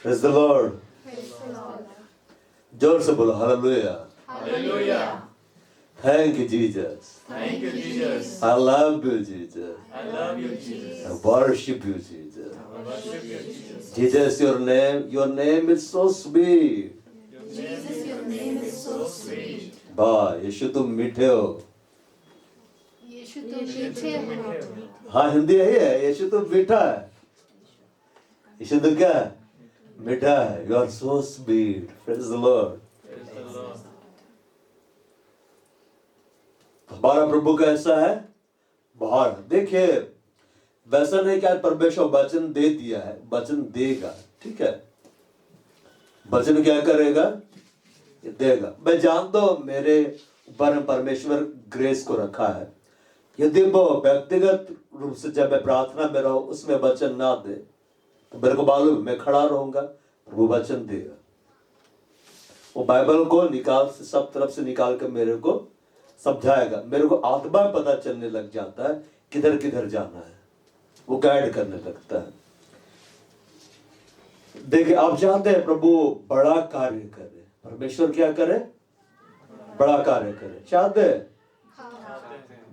Praise the Lord. जोर से बोलो hallelujah. Hallelujah. Thank you Jesus. Thank you, Jesus. I love you Jesus. I love you, Jesus. I worship you Jesus. I worship you, Jesus. Jesus, your name is so sweet. Jesus, your name is so sweet. वाह यीशु तुम मीठे हो। यीशु तुम मीठे हो। हाँ हिंदी यही है, यीशु तुम मीठा है। यीशु तो क्या है? मीठा है। You are so sweet. Praise the Lord. Praise the Lord. हमारा प्रभु कैसा है? बहुत। देखिए वैसा नहीं कि आज परमेश्वर वचन दे दिया है, वचन देगा, ठीक है। वचन क्या करेगा? ये देगा। मैं जानता हूं मेरे ऊपर परमेश्वर ग्रेस को रखा है। यदि वो व्यक्तिगत रूप से जब मैं प्रार्थना में रहूं उसमें वचन ना दे तो मेरे को मालूम मैं खड़ा रहूंगा, प्रभु वचन देगा। वो बाइबल को निकाल से सब तरफ से निकाल कर मेरे को समझाएगा। मेरे को आत्मा में पता चलने लग जाता है किधर किधर जाना है, वो गाइड करने लगता है। देखिए आप चाहते हैं प्रभु बड़ा कार्य करे, परमेश्वर क्या करे? बड़ा कार्य करे, चाहते हैं?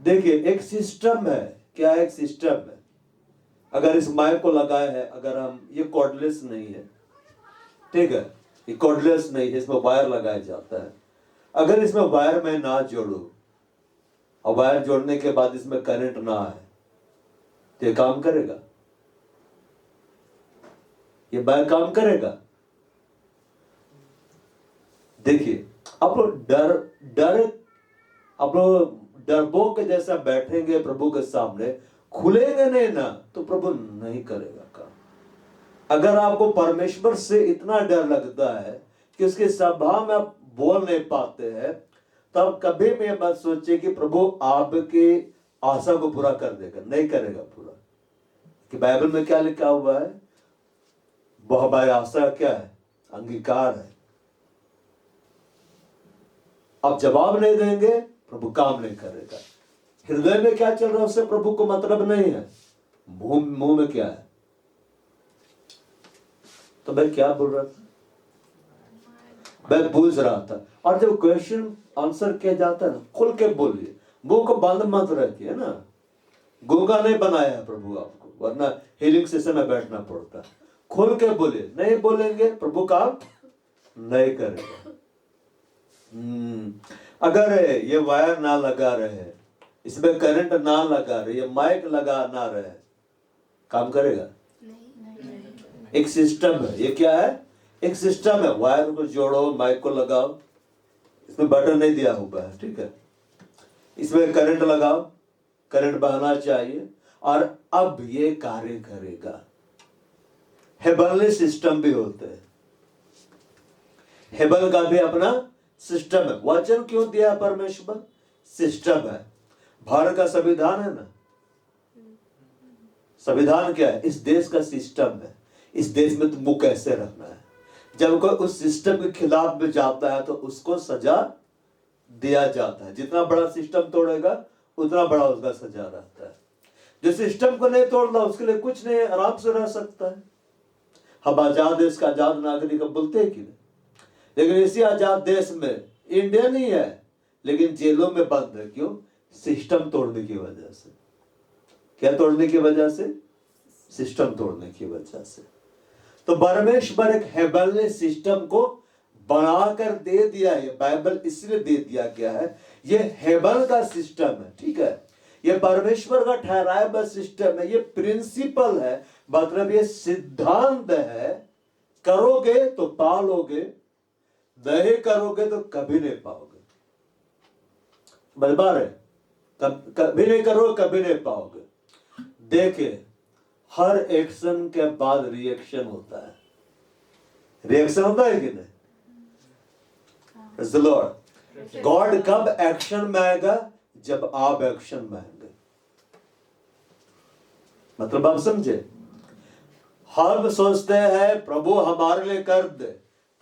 देखिए एक सिस्टम है। क्या है? एक सिस्टम है। अगर इस माइक को लगाए है, अगर हम ये कॉर्डलेस नहीं है, ठीक है, ये कॉर्डलेस नहीं है, इसमें वायर लगाया जाता है। अगर इसमें वायर मैं ना जोड़ू और वायर जोड़ने के बाद इसमें करंट ना आए तो ये काम करेगा? ये वायर काम करेगा? देखिए आप लोग आप लोग डरपोक के जैसा बैठेंगे प्रभु के सामने, खुलेंगे नहीं ना तो प्रभु नहीं करेगा काम। अगर आपको परमेश्वर से इतना डर लगता है कि उसकी सभा में आप बोल नहीं पाते हैं, तब कभी भी मत सोचिए कि प्रभु आपकी आशा को पूरा कर देगा। नहीं करेगा पूरा। कि बाइबल में क्या लिखा हुआ है? वह हमारी आशा क्या है? अंगीकार है। आप जवाब नहीं देंगे, प्रभु काम नहीं करेगा। हृदय में क्या चल रहा है उससे प्रभु को मतलब नहीं है। मुंह में क्या है? तो मैं क्या बोल रहा था? मैं पूछ रहा था। और जब क्वेश्चन आंसर किया जाता है ना, खुल के बोलिए, मुंह को बंद मत रखिए ना। गूंगा नहीं बनाया है प्रभु आपको, वरना हीलिंग सेशन में बैठना पड़ता। खुल के बोलिए। नहीं बोलेंगे प्रभु काम नहीं करेगा। अगर ये वायर ना लगा रहे, इसमें करंट ना लगा रहे, ये माइक लगा ना रहे, काम करेगा? एक सिस्टम है। ये क्या है? एक सिस्टम है। वायर को जोड़ो, माइक को लगाओ, इसमें बटन नहीं दिया हुआ है, ठीक है। इसमें करंट लगाओ, करंट बहना चाहिए और अब ये कार्य करेगा। हेबनली सिस्टम भी होते हैं। हेबन का भी अपना सिस्टम है। वचन क्यों दिया परमेश्वर? सिस्टम है। भारत का संविधान है ना, संविधान क्या है? इस देश का सिस्टम है। इस देश में तुमको कैसे रहना है। जब कोई उस सिस्टम के खिलाफ में जाता है तो उसको सजा दिया जाता है। जितना बड़ा सिस्टम तोड़ेगा उतना बड़ा उसका सजा रहता है। जो सिस्टम को नहीं तोड़ना उसके लिए कुछ नहीं, आराम से रह सकता है। हम आजाद देश का आजाद नागरिक बोलते हैं कि नहीं, लेकिन इसी आजाद देश में इंडियन ही है लेकिन जेलों में बंद है। क्यों? सिस्टम तोड़ने की वजह से। क्या तोड़ने की वजह से? सिस्टम तोड़ने की वजह से। तो परमेश्वर एक हेबनली सिस्टम को बनाकर दे दिया है। बाइबल इसलिए दे दिया गया है, ये हेबन का सिस्टम है, ठीक है। ये परमेश्वर का ठहराया हुआ सिस्टम है। ये प्रिंसिपल है, मतलब ये सिद्धांत है। करोगे तो पालोगे, नहीं करोगे तो कभी नहीं पाओगे। बराबर है? कभी नहीं करोगे, कभी नहीं पाओगे। देखिए हर एक्शन के बाद रिएक्शन होता है। रिएक्शन होता है कि नहीं? Praise the Lord. गॉड कब एक्शन में आएगा? जब आप एक्शन में आएंगे। मतलब आप समझे? हम सोचते हैं प्रभु हमारे लिए कर दे,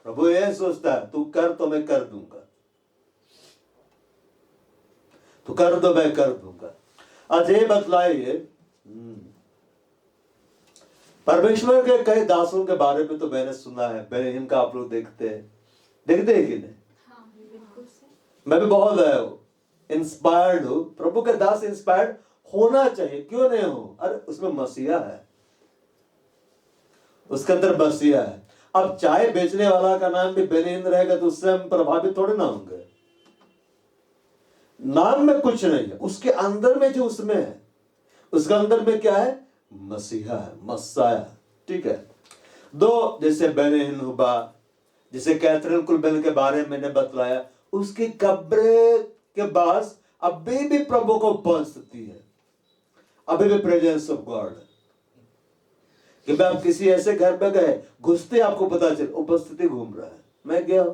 प्रभु ये सोचता है तू कर तो मैं कर दूंगा, तू कर दो मैं कर दूंगा। आज ये बतलाइए परमेश्वर के कई दासों के बारे में तो मैंने सुना है, बेनिहिन का आप लोग देखते हैं कि नहीं? मैं भी बहुत इंस्पायर्ड हूं। प्रभु के दास इंस्पायर्ड होना चाहिए, क्यों नहीं हो? अरे उसमें मसीहा है, उसके अंदर मसीहा है। अब चाय बेचने वाला का नाम भी बेनिहिन रहेगा तो उससे हम प्रभावित थोड़े ना होंगे। नाम में कुछ नहीं है, उसके अंदर में जो उसमें है, उसके अंदर में क्या है? मसीहा है, मसाया। ठीक है। दो जैसे बेनिहिन हुआ, जिसे कैथरीन कुलबेल के बारे में मैंने बतलाया, उसकी कब्र के पास अभी भी प्रभु को उपस्थिति है, अभी भी प्रेजेंस ऑफ गॉड। कि आप किसी ऐसे घर में गए, घुसते आपको पता चले उपस्थिति घूम रहा है। मैं गया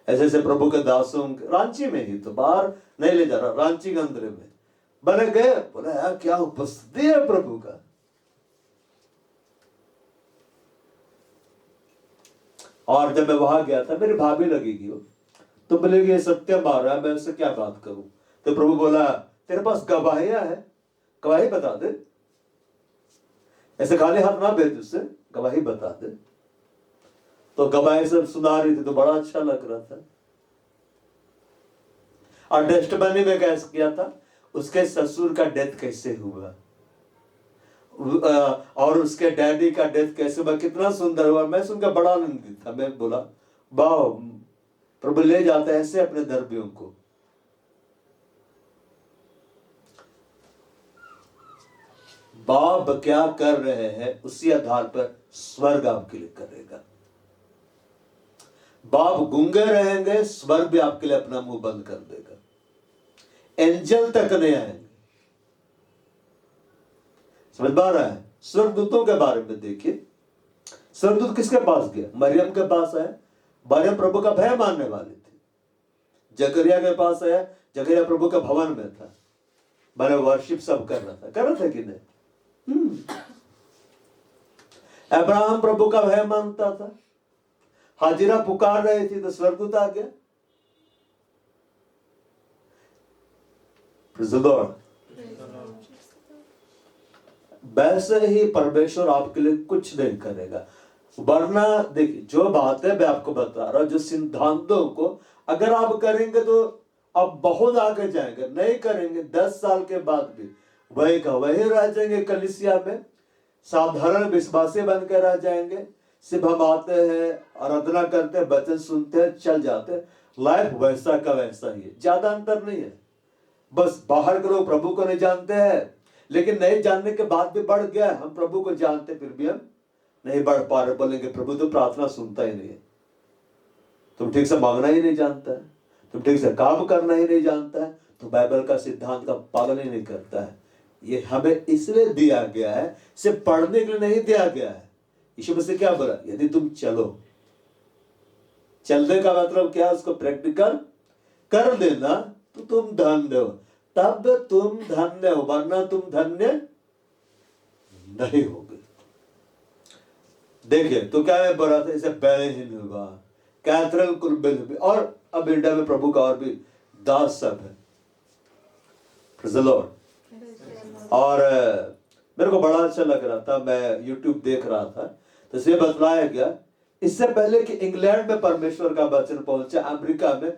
ऐसे ऐसे प्रभु के दासों, रांची में ही, तो बाहर नहीं ले जा रहा, रांची के अंदर में बने गए, बोला यार क्या उपस्थिति है प्रभु का। और जब मैं वहां गया था, मेरी भाभी लगेगी वो, तो बोलेगी ये सत्य मार रहा है, मैं उससे क्या बात करूं? तो प्रभु बोला तेरे पास गवाहियां है, गवाही बता दे, ऐसे खाली हाथ ना भेज, उससे गवाही बता दे। तो गवाही सब सुना रही थी, तो बड़ा अच्छा लग रहा था। और टेस्टमनी में कैसे किया था, उसके ससुर का डेथ कैसे हुआ और उसके डैडी का डेथ कैसे हुआ, कितना सुंदर हुआ। मैं सुनकर बड़ा आनंदित था। मैं बोला वाह, प्रभु ले जाते हैं ऐसे अपने दर्बियों को। बाप क्या कर रहे हैं, उसी आधार पर स्वर्ग आपके लिए करेगा। बाप गूंगे रहेंगे, स्वर्ग भी आपके लिए अपना मुंह बंद कर देगा। एंजल तक नहीं आएंगे। समझ पा रहा है? स्वर्गदूतों के बारे में देखिए, स्वर्गदूत किसके पास गया? मरियम के पास आया। मरियम प्रभु का भय मानने वाली थी। जकरिया के पास आया, जकरिया प्रभु के भवन में था, मैंने वर्शिप सब कर रहा था कि नहीं? अब्राहम प्रभु का भय मानता था। हाजिरा पुकार रही थी तो स्वर्गदूत आ गया। Praise the Lord। वैसे ही परमेश्वर आपके लिए कुछ नहीं करेगा। वरना देखिए, जो बातें मैं आपको बता रहा हूं, जो सिद्धांतों को अगर आप करेंगे तो आप बहुत आगे जाएंगे। नहीं करेंगे 10 साल के बाद भी वही का वही रह जाएंगे। कलीसिया में साधारण विश्वासी बनकर रह जाएंगे। सिर्फ हम आते हैं, आराधना करते हैं, वचन सुनते हैं, चल जाते हैं। लाइफ वैसा का वैसा ही है, ज्यादा अंतर नहीं है। बस बाहर के लोग प्रभु को नहीं जानते हैं, लेकिन नहीं जानने के बाद भी बढ़ गया। हम प्रभु को जानते फिर भी हम नहीं बढ़ पा रहे। बोलेंगे प्रभु तो प्रार्थना सुनता ही नहीं है, तुम ठीक से मांगना ही नहीं जानता है, तुम ठीक से काम करना ही नहीं जानता है, तो बाइबल का सिद्धांत का पालन ही नहीं करता है। ये हमें इसलिए दिया गया है, सिर्फ पढ़ने के लिए नहीं दिया गया है। यीशु मसीह क्या बोला? यदि तुम चलो, चलने का मतलब क्या? उसको प्रैक्टिकल कर देना तो तुम धन्य हो। तब तुम धन्य हो, वरना तुम धन्य नहीं होगे। देखिए तो क्या मैं बोला था, इसे बेनिहिन हुआ, कैथरीन कुलबेल हुई, और अब इंडिया में प्रभु का और भी दास सब है। Praise the Lord। और मेरे को बड़ा अच्छा लग रहा था, मैं YouTube देख रहा था तो इसमें बतलाया गया, इससे पहले कि इंग्लैंड में परमेश्वर का वचन पहुंचा, अमेरिका में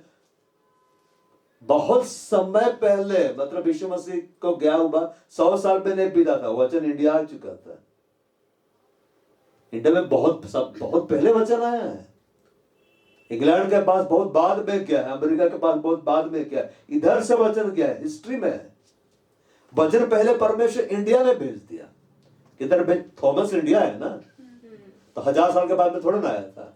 बहुत समय पहले, मतलब यीशु मसीह को गया हुआ 100 साल में नहीं बीता था, वचन इंडिया आ चुका था। इंडिया में बहुत पहले वचन आया है। इंग्लैंड के पास बहुत बाद में क्या है, अमेरिका के पास बहुत बाद में क्या है, इधर से वचन क्या है, हिस्ट्री में है। वचन पहले परमेश्वर इंडिया में भेज दिया। किधर भेज? थॉमस इंडिया है ना, तो 1000 साल के बाद में थोड़ा ना आया था।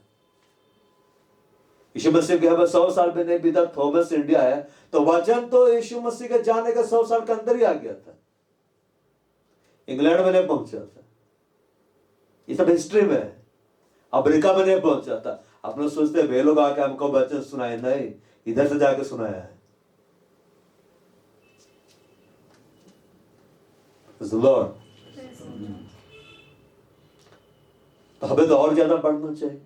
यीशु मसीह के 100 साल में नहीं बीता, थॉमस इंडिया है, तो वचन तो यीशु मसीह के जाने का 100 साल के अंदर ही आ गया था, इंग्लैंड में नहीं पहुंचा था। ये सब हिस्ट्री में है। अमेरिका में नहीं पहुंचा था। आप लोग सोचते हैं वे लोग आके हमको वचन सुनाए, नहीं, इधर से जाके सुनाया है। Lord। तो हमें तो और ज्यादा बढ़ना चाहिए,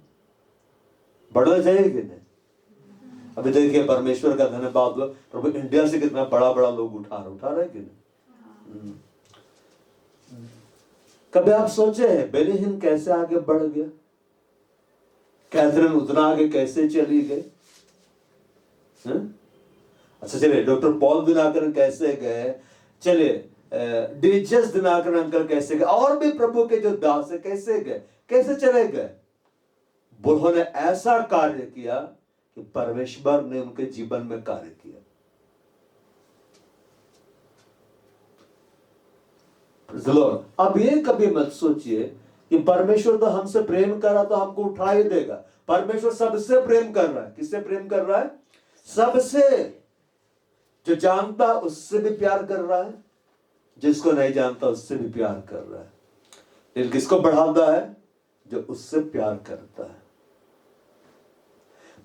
बढ़ना चाहिए कि नहीं? अभी देखिए परमेश्वर का धन्यवाद हो, प्रभु इंडिया से कितना बड़ा बड़ा लोग उठा रहे कि नहीं? कभी आप सोचे हैं बेनिहिन कैसे आगे बढ़ गया? कैथरीन उतना आगे कैसे चली गई? अच्छा चलिए, डॉक्टर पॉल दिनाकर कैसे गए, चलिए डीएचएस दिनाकर अंकल कैसे गए, और भी प्रभु के जो दास है कैसे गए, कैसे चले गए? उन्होंने ऐसा कार्य किया कि परमेश्वर ने उनके जीवन में कार्य किया। अब ये कभी मत सोचिए कि परमेश्वर तो हमसे प्रेम कर रहा तो हमको उठा ही देगा। परमेश्वर सबसे प्रेम कर रहा है। किससे प्रेम कर रहा है? सबसे। जो जानता उससे भी प्यार कर रहा है, जिसको नहीं जानता उससे भी प्यार कर रहा है। लेकिन किसको बढ़ाता है? जो उससे प्यार करता है।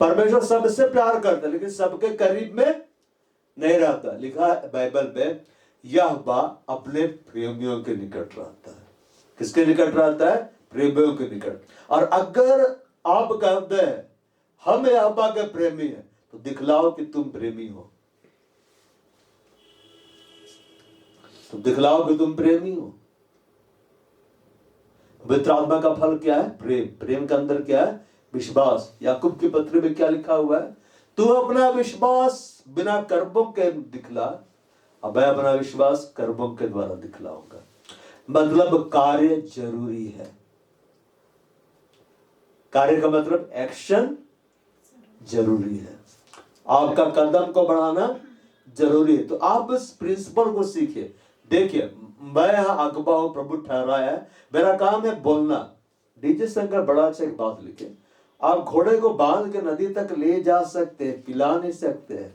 परमेश्वर सबसे प्यार करता है लेकिन सबके करीब में नहीं रहता। लिखा है बाइबल में, यहोवा अपने प्रेमियों के निकट रहता है। किसके निकट रहता है? प्रेमियों के निकट। और अगर आप कहते हैं हम यहोवा के प्रेमी हैं, तो दिखलाओ कि तुम प्रेमी हो। तो दिखलाओ कि तुम प्रेमी हो। पवित्र आत्मा का फल क्या है? प्रेम। प्रेम के अंदर क्या है? विश्वास। याकूब की पत्री में क्या लिखा हुआ है? तू अपना विश्वास बिना कर्मों के दिखला, अब मैं अपना विश्वास कर्मों के द्वारा दिखलाऊंगा। मतलब कार्य जरूरी है। कार्य का मतलब एक्शन जरूरी है। आपका कदम को बढ़ाना जरूरी है। तो आप इस प्रिंसिपल को सीखिए। देखिए, मैं यहां अगुवा हूं, प्रभु ठहराया है, मेरा काम है बोलना। डीजे शंकर बड़ा अच्छा एक बात लिखे, आप घोड़े को बांध के नदी तक ले जा सकते हैं, पिला नहीं सकते हैं।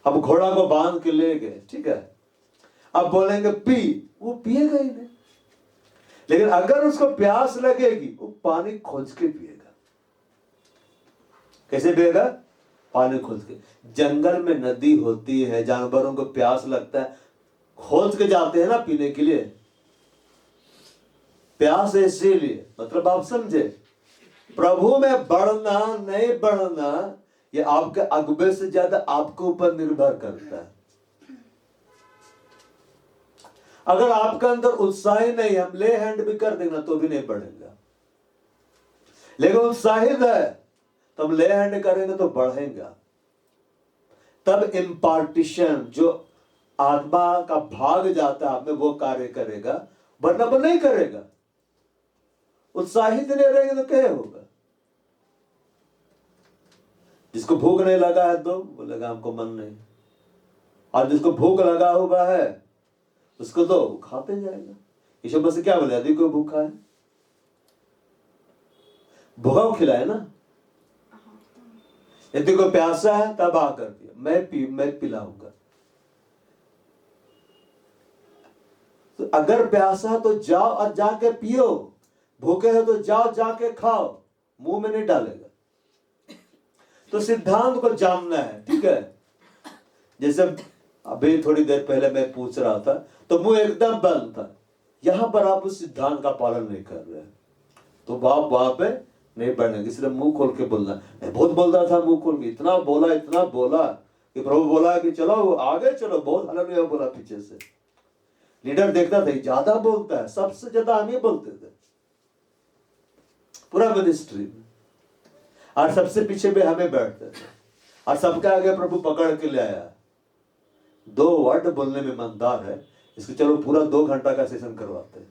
अब घोड़ा को बांध के ले गए, ठीक है, अब बोलेंगे पी, वो पिएगा ही नहीं। लेकिन अगर उसको प्यास लगेगी, वो पानी खोज के पिएगा। कैसे पिएगा? पानी खोज के। जंगल में नदी होती है, जानवरों को प्यास लगता है, खोज के जाते हैं ना पीने के लिए। प्यास इसीलिए, मतलब आप समझे, प्रभु में बढ़ना नहीं बढ़ना ये आपके अगुवे से ज्यादा आपके ऊपर निर्भर करता है। अगर आपके अंदर उत्साह ही नहीं, हम ले हैंड भी कर देना तो भी नहीं बढ़ेगा। लेकिन उत्साहित है तो हम ले हैंड करेंगे तो बढ़ेगा। तब इम्पार्टिशन, जो आत्मा का भाग जाता है आप में, वो कार्य करेगा, वरना वो नहीं करेगा। उत्साहित नहीं रहेंगे तो क्या होगा? जिसको भूख नहीं लगा है तो बोलेगा हमको मन नहीं, और जिसको भूख लगा हुआ है उसको तो खाते जाएगा। यीशु मसीह क्या बोले? यदि कोई भूखा है, भूखा को खिलाए ना। यदि कोई प्यासा है तब आकर के मैं पिलाऊंगा। तो अगर प्यासा है तो जाओ और जाके पियो, भूखे हो तो जाओ जाके खाओ, मुंह में नहीं डालेगा। तो सिद्धांत को जानना है, ठीक है। जैसे अभी थोड़ी देर पहले मैं पूछ रहा था तो मुंह एकदम बंद था। यहां पर आप उस सिद्धांत का पालन नहीं कर रहे हैं तो आप वहां पे नहीं बढ़ेंगे। इसलिए मुंह खोल के बोलना। मैं बहुत बोलता था मुंह खोल के, इतना बोला कि प्रभु बोला कि चलो आगे चलो, बहुत हालेलुया बोला पीछे से। लीडर देखता था ज्यादा बोलता है, सबसे ज्यादा हम ही बोलते थे पूरा मिनिस्ट्री में, और सबसे पीछे भी हमें बैठते थे, और सबके आगे प्रभु पकड़ के ले आया। 2 वर्ड बोलने में ईमानदार है, इसको चलो पूरा 2 घंटा का सेशन करवाते हैं।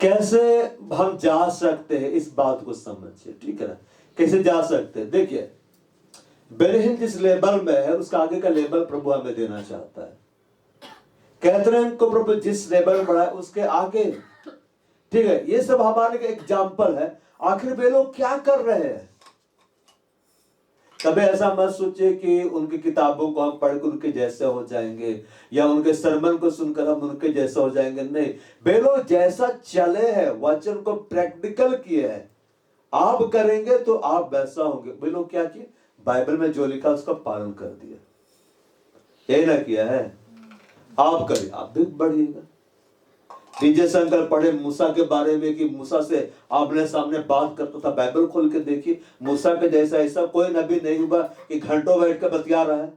कैसे हम जा सकते हैं इस बात को समझिए, ठीक है ना। कैसे जा सकते हैं? देखिए, बेनिहिन जिस लेवल में है उसका आगे का लेवल प्रभु हमें देना चाहता है। कैथरीन को प्रभु जिस लेवल में बढ़ा है उसके आगे, ठीक है। ये सब हमारे लिए एग्जाम्पल है। आखिर वे लोग क्या कर रहे हैं? कभी ऐसा मत सोचिए कि उनकी किताबों को हम पढ़कर उनके जैसे हो जाएंगे, या उनके सरमन को सुनकर हम उनके जैसे हो जाएंगे। नहीं, वे लोग जैसा चले हैं, वचन को प्रैक्टिकल किए हैं, आप करेंगे तो आप वैसा होंगे। वे लोग क्या किए? बाइबल में जो लिखा उसका पालन कर दिया। यही ना किया है? आप करिए, आप भी बढ़िएगा। डीजे शंकर पढ़े मूसा के बारे में कि मूसा से आपने सामने बात करता था। बाइबल खोल के देखिए, मूसा के जैसा ऐसा कोई नबी नहीं हुआ कि घंटों बैठ कर बतिया रहा है।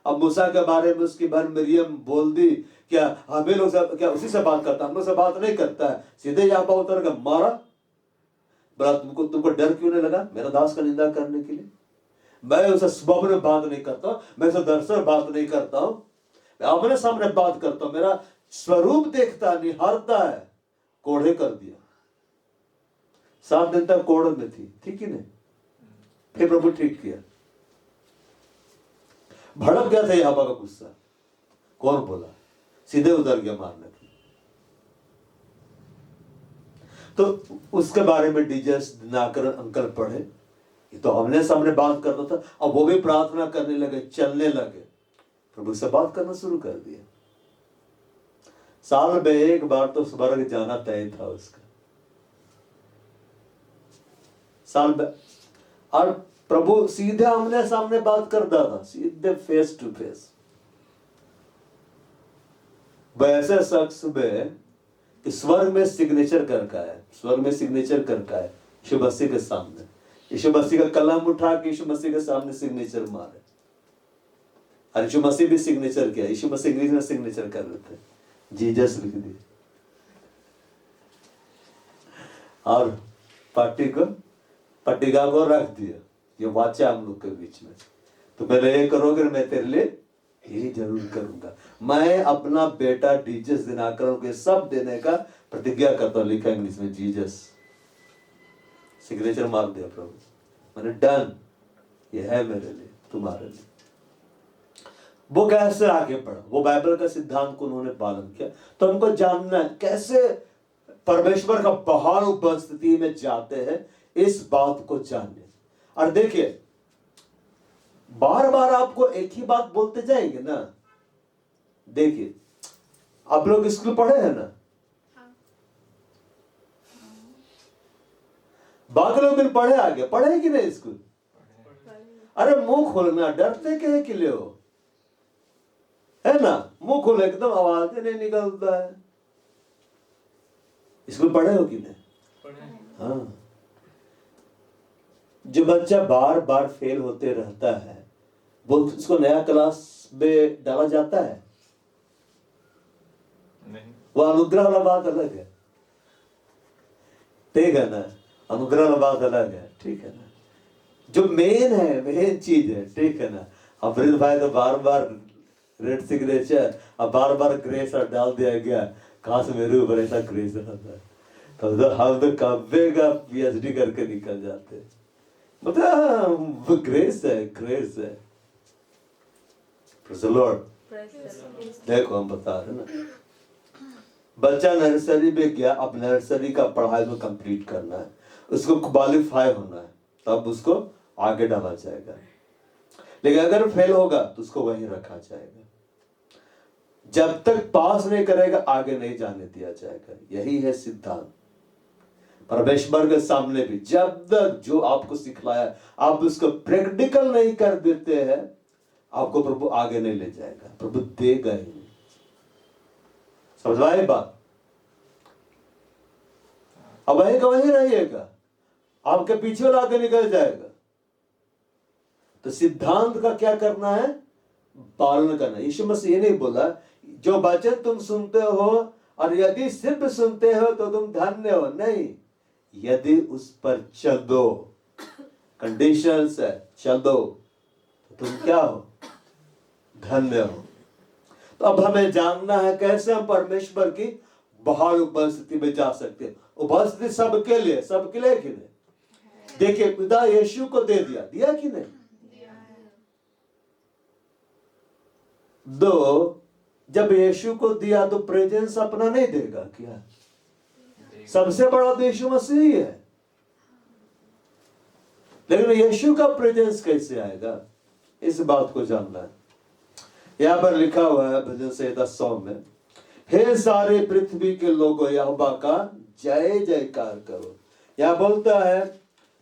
अब मूसा के बारे में उसकी बहन मरियम बोल दी, क्या हमें लोग क्या उसी से बात करता, हम लोग से बात नहीं करता है, सीधे यहाँ पर उतर के मारा। बोला तुमको डर क्यों नहीं लगा मेरा दास का निंदा करने के लिए? मैं उसे स्वप्न में बात नहीं करता, मैं उसे दर्शन बात नहीं करता हूं, मैं अपने सामने बात करता हूं। मेरा स्वरूप देखता निहारता है। कोढ़े कर दिया, 7 दिन तक कोढ़ में थी, ठीक ही नहीं। फिर प्रभु ठीक किया। भड़क गया था यहाँ का गुस्सा, कौन बोला, सीधे उतर गया मारने को। तो उसके बारे में डीजस दिनाकर अंकल पढ़े, ये तो हमने सामने बात करता था, अब वो भी प्रार्थना करने लगे, चलने लगे, प्रभु से बात करना शुरू कर दिया। साल में एक बार तो स्वर्ग जाना तय था उसका, साल में। और प्रभु सीधे हमने सामने बात करता था, सीधे फेस टू फेस। वैसे शख्स में स्वर्ग में सिग्नेचर करका है, स्वर्ग में सिग्नेचर करका है यीशु मसीह के सामने। यीशु मसीह का कलम उठा के यीशु मसीह के सामने सिग्नेचर मारे, और यीशु मसीह भी सिग्नेचर किया। यीशु मसीह इंग्लिश में सिग्नेचर कर लेते, जीजस लिख दिए, और पट्टिका को रख दिया। ये वाचा हम लोग के बीच में, तो पहले ये करोगे, मैं तेरे लिए ये जरूर करूंगा। मैं अपना बेटा जीजस दिनाकर के सब देने का प्रतिज्ञा करता हूं। लिखा इंग्लिश में जीजस, सिग्नेचर मार दिया प्रभु, मैंने डन, ये है मेरे लिए, तुम्हारे लिए। वो कैसे आगे बढ़ा, वो बाइबल का सिद्धांत को उन्होंने पालन किया। तो हमको जानना है कैसे परमेश्वर का बहार उपस्थिति में जाते हैं, इस बात को जानने। और देखिए, बार बार आपको एक ही बात बोलते जाएंगे ना। देखिए, आप लोग स्कूल पढ़े हैं ना, बाकी लोग भी पढ़े, आगे पढ़े कि नहीं स्कूल? अरे मुंह खोलना, डरते के लिए हो, है ना? मुंह खोले, एकदम आवाज नहीं निकलता है। स्कूल पढ़े हो कि नहीं? हाँ। जो बच्चा बार बार फेल होते रहता है, वो उसको नया क्लास में डाला जाता है? नहीं। वो अनुग्रह वाला बात अलग है, ठीक है ना? अनुग्रह वाला बात अलग है, ठीक है ना? जो मेन है, मेन चीज है, ठीक है ना? अमृत भाई तो बार बार रेड सिग्नेचर और बार बार ग्रेस डाल दिया गया, कहां से मेरे ऊपर ऐसा ग्रेस रहता है। तो हम तो कब्बे का PhD करके निकल जाते हैं, मतलब वो ग्रेस है, ग्रेस है। Praise the Lord. देखो हम बता रहे ना, बच्चा नर्सरी में गया, अब नर्सरी का पढ़ाई को कंप्लीट करना है, उसको क्वालिफाई होना है, तब उसको आगे डाला जाएगा। लेकिन अगर फेल होगा तो उसको वहीं रखा जाएगा, जब तक पास नहीं करेगा आगे नहीं जाने दिया जाएगा। यही है सिद्धांत परमेश्वर के सामने भी। जब तक जो आपको सिखलाया आप उसको प्रैक्टिकल नहीं कर देते हैं, आपको प्रभु आगे नहीं ले जाएगा, प्रभु देगा ही नहीं। समझवाए बात? अब वही का वही रहिएगा, आपके पीछे वाला आगे निकल जाएगा। तो सिद्धांत का क्या करना है? पालन करना। यीशु मसीह ये नहीं बोला जो वचन तुम सुनते हो और यदि सिर्फ सुनते हो तो तुम धन्य हो, नहीं, यदि उस पर चल दो, कंडीशंस है, चल दो, तो तुम क्या हो? धन्य हो। तो अब हमें जानना है कैसे हम परमेश्वर की बाहर उपस्थिति में जा सकते हैं। उपस्थिति सबके लिए कि नहीं? देखिए, पिता यीशु को दे दिया कि नहीं? दो, जब यीशु को दिया तो प्रेजेंस अपना नहीं देगा क्या? सबसे बड़ा तो यीशु मसीह ही है, लेकिन यीशु का प्रेजेंस कैसे आएगा, इस बात को जानना है। यहां पर लिखा हुआ है भजन संहिता 100 में, हे सारे पृथ्वी के लोगों यहोवा का जय जयकार करो। यहां बोलता है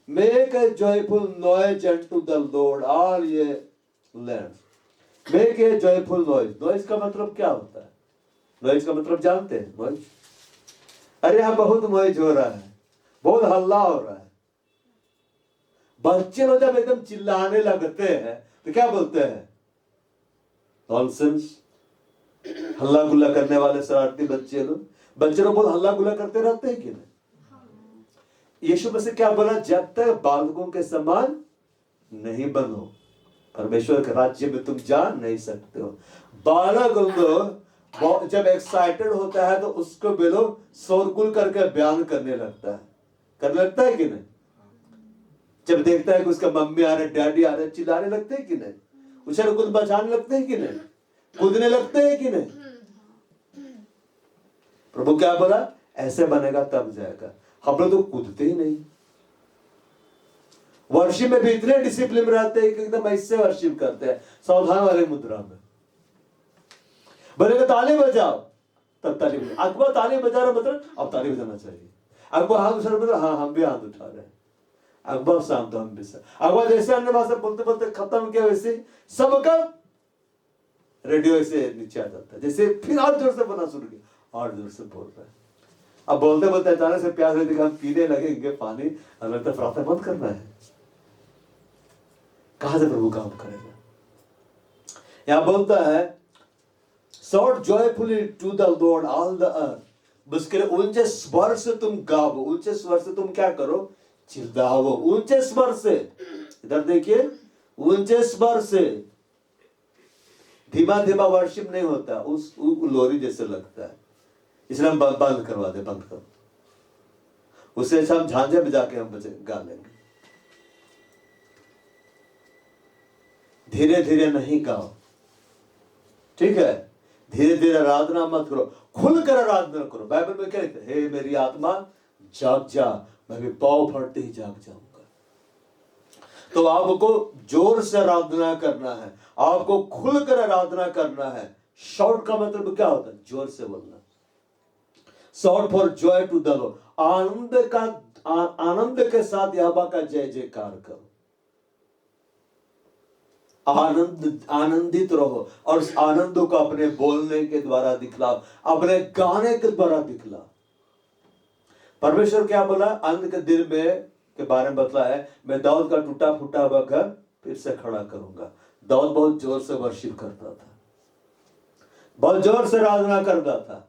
make a joyful noise unto the Lord all ye lands. Make a joyful noise. Noise का मतलब क्या होता है? नॉइज का मतलब जानते हैं? नॉइज, अरे यहां बहुत नॉइज हो रहा है, बहुत हल्ला हो रहा है। बच्चे लोग जब एकदम चिल्लाने लगते हैं तो क्या बोलते हैं? नॉनसेंस, हल्ला गुल्ला करने वाले शरारती बच्चे लोग बहुत हल्ला गुल्ला करते रहते हैं कि नहीं। यीशु मसीह क्या बोला, जब तक बालकों के समान नहीं बनो परमेश्वर के राज्य में तुम जा नहीं सकते हो। बालक लोग जब एक्साइटेड होता है तो उसको भी लोग शोरगुल करके बयान करने लगता है कि नहीं। जब देखता है कि उसका मम्मी आ रहे, डैडी आ रहे, चिल्लाने लगते हैं कि नहीं, उछल कूद बचाने लगते हैं कि नहीं, कूदने लगते हैं कि नहीं। प्रभु क्या बोला, ऐसे बनेगा तब जाएगा। हम लोग तो कूदते ही नहीं। वर्शिप में भी इतने डिसिप्लिन रहते हैं कि एकदम ऐसे वर्शिप करते हैं, सावधान वाले मुद्रा में। बोलेगा ताली बजाओ, तब ताली बजा। अकबर ताली बजा रहा मतलब अब ताली बजाना चाहिए। अकबर हाथ उठा रहा मतलब हाँ हम भी हाथ उठा रहे हैं। अकबर शांत, हम भी शांत। अकबर जैसे अन्य भाषा बोलते बोलते खत्म किया, वैसे सबका रेडियो ऐसे नीचे आ जाता है। जैसे फिर और जोर से बोलना शुरू किया, और जोर से बोल रहा है। अब बोलते बोलते अचानक से प्यास लगी, हम पीने लगेंगे पानी, हमें तो प्रार्थना बंद करना है। कहां से प्रभु काम करेगा। यहां बोलता है shout joyfully to the Lord all the earth, उसके लिए ऊंचे स्वर से तुम गाओ। ऊंचे स्वर से तुम क्या करो, चिल्लाओ ऊंचे स्वर से। इधर देखिए, ऊंचे स्वर से। धीमा धीमा वर्शिप नहीं होता, उस लोरी जैसे लगता है, इसलिए हम बंद करवा दे, बंद करो। उससे हम झांझे बजा के हम गा लेंगे। धीरे धीरे नहीं गाओ, ठीक है। धीरे धीरे आराधना मत करो, खुलकर आराधना करो। बाइबल में क्या लिखा है, हे मेरी आत्मा जाग जा, मैं भी पाँव फटते ही जाग जाऊंगा। तो आपको जोर से आराधना करना है, आपको खुलकर आराधना करना है। शॉर्ट का मतलब क्या होता है, जोर से बोलना। Shout for joy to the Lord, आनंद के साथ यहोवा का जय जयकार करो। आनंदित रहो और उस आनंद को अपने बोलने के द्वारा दिखलाओ, अपने गाने के द्वारा दिखलाओ। परमेश्वर क्या बोला, अंत के दिन में के बारे में बतला है, मैं दाऊद का टूटा फूटा हुआ घर फिर से खड़ा करूंगा। दाऊद बहुत जोर से वर्शिप करता था, बहुत जोर से आराधना करता था।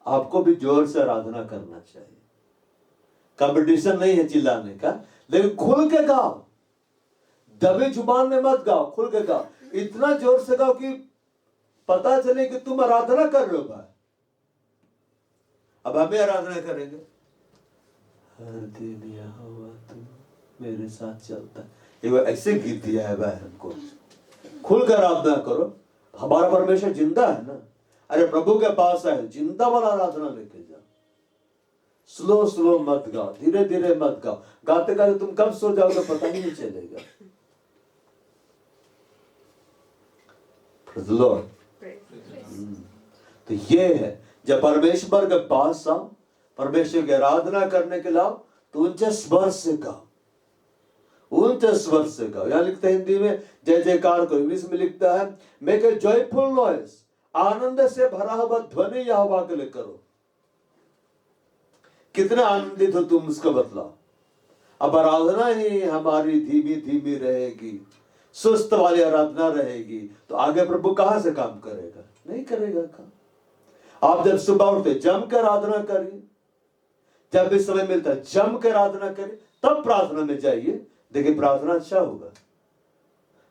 आपको भी जोर से आराधना करना चाहिए। कंपटीशन नहीं है चिल्लाने का, लेकिन खुल के गाओ। दबे जुबान में मत गाओ, खुल के गाओ। इतना जोर से गाओ कि पता चले कि तुम आराधना कर रहे हो भाई। अब हमें आराधना करेंगे, हर दिन यहोवा तुम मेरे साथ चलता है, ये ऐसे गीत दिया है भाई हमको। खुलकर आराधना करो, हमारा परमेश्वर जिंदा है ना। अरे प्रभु के पास है, जिंदा वाला आराधना लेके जाओ। स्लो स्लो मत गाओ, धीरे धीरे मत गाओ। गाते गाते तुम कब सो जाओगे पता ही नहीं चलेगा। तो ये है, जब परमेश्वर के पास आओ, परमेश्वर की आराधना करने के लाओ, तो ऊंचे स्वर से गाओ, ऊंचे स्वर से गाओ। यहां लिखते हैं हिंदी में जय जयकार करो, इंग्लिश में लिखता है मेक ए जॉयफुल नॉइज, आनंद से भरा हुआ ध्वनि यहोवा के लिए करो। कितना आनंदित हो तुम, उसका बतलाओ। अब आराधना ही हमारी धीमी धीमी रहेगी, सुस्त वाली आराधना रहेगी, तो आगे प्रभु कहां से काम करेगा, नहीं करेगा काम। आप जब सुबह उठते जम कर आराधना करिए, जब भी समय मिलता है जम कर आराधना करिए, तब प्रार्थना में जाइए, देखिए प्रार्थना अच्छा होगा।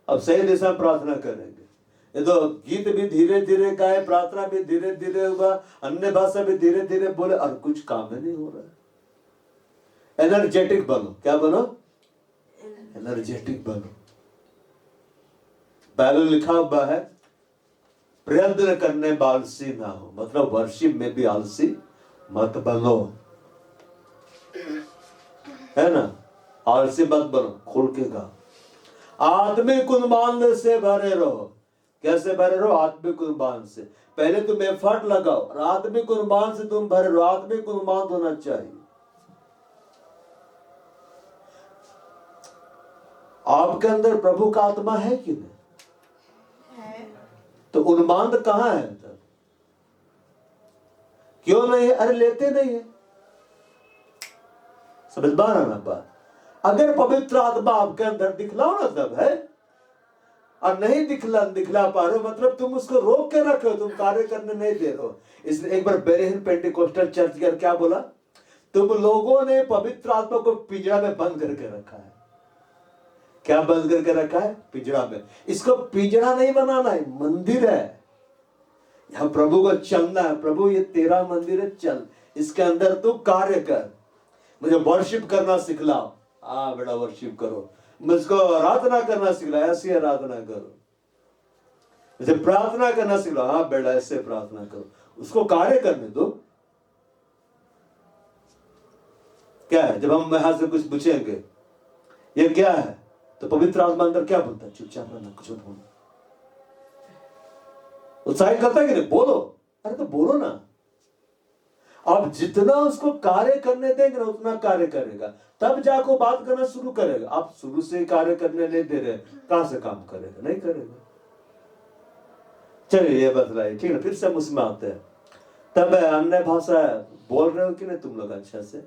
अब सही दिशा में प्रार्थना करेंगे। ये तो गीत भी धीरे धीरे गाए, प्रार्थना भी धीरे धीरे होगा, अन्य भाषा भी धीरे धीरे बोले, और कुछ काम ही नहीं हो रहा है। एनर्जेटिक बनो, क्या बनो, एनर्जेटिक बनो। बाइबल लिखा हुआ है प्रयत्न करने में आलसी ना हो, मतलब वर्शिप में भी आलसी मत बनो, है ना। आलसी मत बनो, खुल के गाओ। आत्मिक उन्माद से भरे रहो। कैसे भरे रहो, आत्मिक उन्माद से। पहले तुम एफर्ट लगाओ और आत्मिक उन्माद से तुम भरे रहो। आत्मिक उन्माद होना चाहिए। आपके अंदर प्रभु का आत्मा है कि नहीं, तो उन्माद कहां है तब, क्यों नहीं है, अरे लेते नहीं है। समझ बार आना बात। अगर पवित्र आत्मा आपके अंदर दिखलाओ ना तब है, और नहीं दिखला पा रहे हो, मतलब तुम उसको रोक के रखे हो, तुम कार्य करने नहीं दे रहे हो। इसलिए एक बार बेरेहिन पेंटिकोस्टल चर्च का क्या बोला, तुम लोगों ने पवित्र आत्मा को पिंजरा में बंद करके रखा है। क्या बंद करके रखा है? पिंजरा में। इसको पिंजरा नहीं बनाना है, मंदिर है। यहाँ प्रभु को चलना है, प्रभु ये तेरा मंदिर है, चल इसके अंदर तू कार्य कर, मुझे वर्शिप करना सिखलाओ। हाँ बेटा वर्शिप करो, मुझको आराधना करना सिखलाओ, ऐसी आराधना करो, मुझे प्रार्थना करना सिखलाओ। हाँ बेटा ऐसे प्रार्थना करो, उसको कार्य करने दो। क्या है, जब हम यहां से कुछ पूछेंगे ये क्या है, तो पवित्र आत्मा अंदर क्या बोलता है? चुपचाप रहना, कुछ मत बोलो। उत्साहित करता है कि नहीं? बोलो, अरे तो बोलो ना। आप जितना उसको कार्य करने देंगे ना उतना कार्य करेगा, तब जाको बात करना शुरू करेगा। आप शुरू से कार्य करने नहीं दे रहे, कहां से काम करेगा? नहीं करेगा। चलिए ये बतलाइए, ठीक है। फिर से हम उसमें आते हैं। तब अन्य भाषा बोल रहे हो कि नहीं तुम लोग अच्छा से?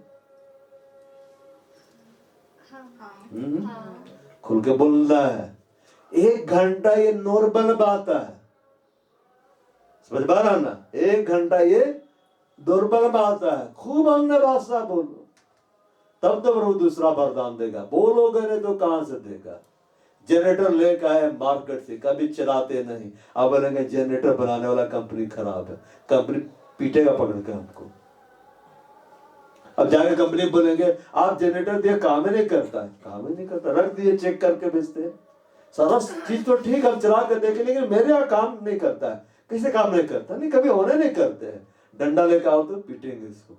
खुल के बोलना है। 1 घंटा ये नॉर्मल बात है, समझ पा रहा ना? 1 घंटा ये दुर्बल बात है। खूब अन्य भाषा बोलो, तब तो प्रभु दूसरा वरदान देगा। बोलोगे नहीं तो कहां से देगा? जनरेटर लेकर आए मार्केट से, कभी चलाते नहीं, अब बोलेंगे जनरेटर बनाने वाला कंपनी खराब है, कंपनी पीटेगा पकड़ के हमको। अब जाके कंपनी बोलेंगे आप जनरेटर दिए, काम ही नहीं करता है। काम ही नहीं करता, रख दिए, चेक करके भेजते हैं। सारा चीज तो ठीक हम चला कर देखें, लेकिन मेरे यहाँ काम नहीं करता है। किसी काम नहीं करता, नहीं कभी होने नहीं करते हैं। डंडा लेकर आओ तो पीटेंगे इसको।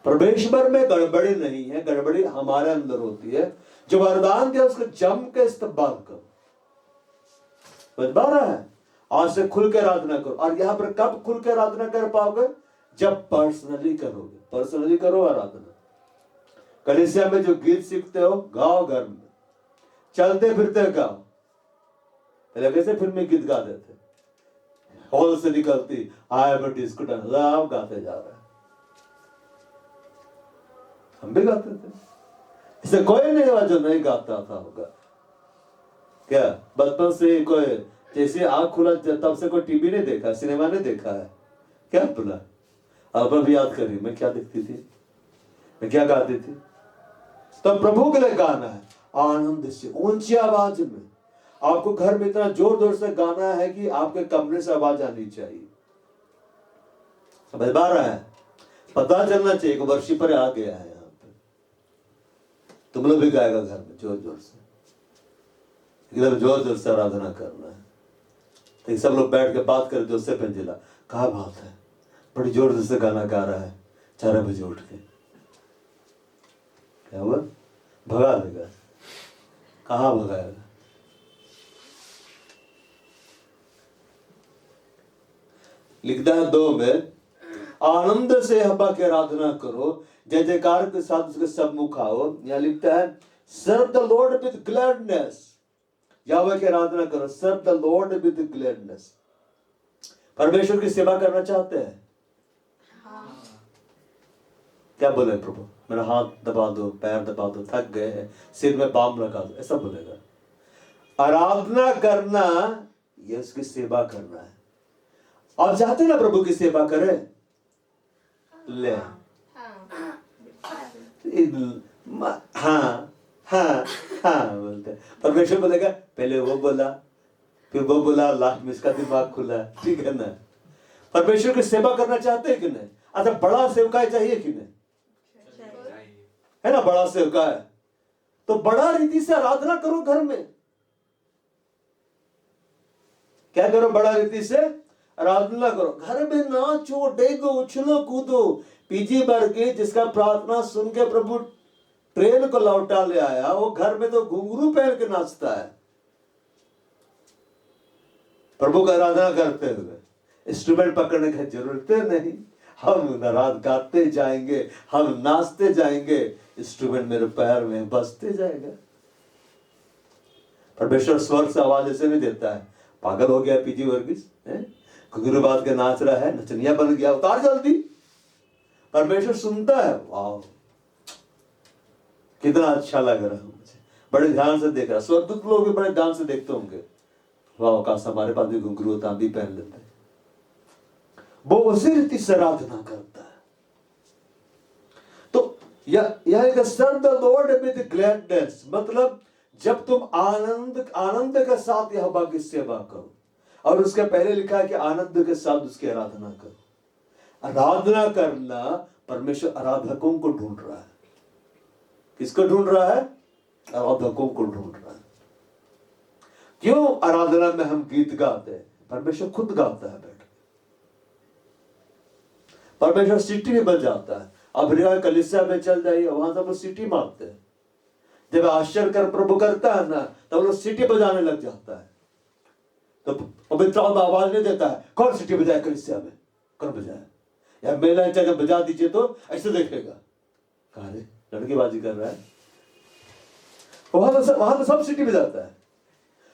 परमेश्वर में गड़बड़ी नहीं है, गड़बड़ी हमारे अंदर होती है। जो वरदान दिया उसको जम के इस्तेमाल करो। समझ पा रहा है? आज से खुल के आराधना करो। और यहां पर कब खुल के आराधना कर पाओगे? जब पर्सनली करोगे। पर्सनली करो आराधना। कलीसिया में जो गीत सीखते हो गाओ, घर में चलते फिरते गाओ। पहले कैसे फिल्मी गीत गाते थे, हॉल से निकलती आए बटी स्कूटर, आप गाते जा रहे हैं। हम भी गाते थे, इसे कोई नहीं हुआ जो नहीं गाता था होगा। क्या बचपन से कोई जैसे आंख खुला तब से कोई टीवी नहीं देखा, सिनेमा नहीं देखा है? क्या बोला? अब भी याद करिए, मैं क्या देखती थी, मैं क्या गाती थी? तो प्रभु के लिए गाना है आनंद से, ऊंची आवाज में। आपको घर में इतना जोर जोर से गाना है कि आपके कमरे से आवाज आनी चाहिए। समझ पा रहा है? पता चलना चाहिए कि वर्शिपर आ गया है यहाँ पे। तुम लोग भी गाएगा घर में जोर जोर से, एकदम जोर जोर से आराधना करना है। तो सब लोग बैठ के बात कर, जोसे पेंजिला कहा बात है, बड़ी जोर जोर से गाना गा रहा है, 4 बजे उठ के। क्या हुआ? भगा देगा। कहाँ भगाएगा? लिखता है 2 में, आनंद से हब्बा की आराधना करो, जय जयकार के साथ उसके सम्मुख आओ। यहाँ लिखता है serve the Lord with gladness. यहोवा की आराधना करो, serve the Lord with gladness. परमेश्वर की सेवा करना चाहते हैं? क्या बोले प्रभु? मेरा हाथ दबा दो, पैर दबा दो, थक गए हैं, सिर में बाम लगा दो, ऐसा बोलेगा। आराधना करना ये उसकी सेवा करना है। आप चाहते ना प्रभु की सेवा करें? ले हाँ हाँ हाँ बोलते। परमेश्वर बोलेगा पहले वो बोला, फिर वो बोला, लास्ट में इसका दिमाग खुला। ठीक है ना? परमेश्वर की सेवा करना चाहते हैं कि नहीं? अच्छा, बड़ा सेवकाई चाहिए कि नहीं? है ना? बड़ा सेवकाई तो बड़ा रीति से आराधना करो घर में। क्या करो? बड़ा रीति से आराधना करो। घर में नाचो, डेगो, उछलो, कूदो। पीजी वर्ग की जिसका प्रार्थना सुन के प्रभु ट्रेन को लौटा ले आया, वो घर में तो घुंघरू पहन के नाचता है। प्रभु का आराधना करते हुए इंस्ट्रूमेंट पकड़ने की जरूरत नहीं। हम रात गाते जाएंगे, हम नाचते जाएंगे, इंस्ट्रूमेंट मेरे पैर में बजते जाएगा। परमेश्वर स्वर से आवाज ऐसे नहीं देता है। पागल हो गया पीजी वर्गीस, घुंघरू बांध के नाच रहा है, नचनिया बन गया, उतार जल्दी। परमेश्वर सुनता है। वाह, कितना अच्छा लग रहा है मुझे। बड़े ध्यान से देख रहा है। स्वर्गदूत लोग भी बड़े ध्यान से देखते होंगे, वाह काश हमारे पास भी घुंघरू होता, हम भी पहन लेते। वो उसी रीति से आराधना करता है। तो यह एक serve the Lord with gladness, मतलब जब तुम आनंद के साथ यहोवा की सेवा करो। और उसके पहले लिखा है कि आनंद के साथ उसकी आराधना करो। आराधना करना, परमेश्वर आराधकों को ढूंढ रहा है। किसको ढूंढ रहा है? आराधकों को ढूंढ रहा है। क्यों आराधना में हम गीत गाते हैं? परमेश्वर खुद गाता है बैठ के। परमेश्वर सीटी भी बजाता है। अब कलीसिया में चल जाइए, वहां सब लोग सीटी मारते हैं। जब आश्चर्य कर प्रभु करता है ना, तब लोग सीटी बजाने लग जाता है। तो पवित्र आत्मा आवाज नहीं देता है, कौन सीटी बजाए कलीसिया में? कौन बजाए? या मेला जब बजा दीजिए तो ऐसे देखेगा, कहा रे लड़केबाजी कर रहा है। वहां तो सब सीटी बजाता है।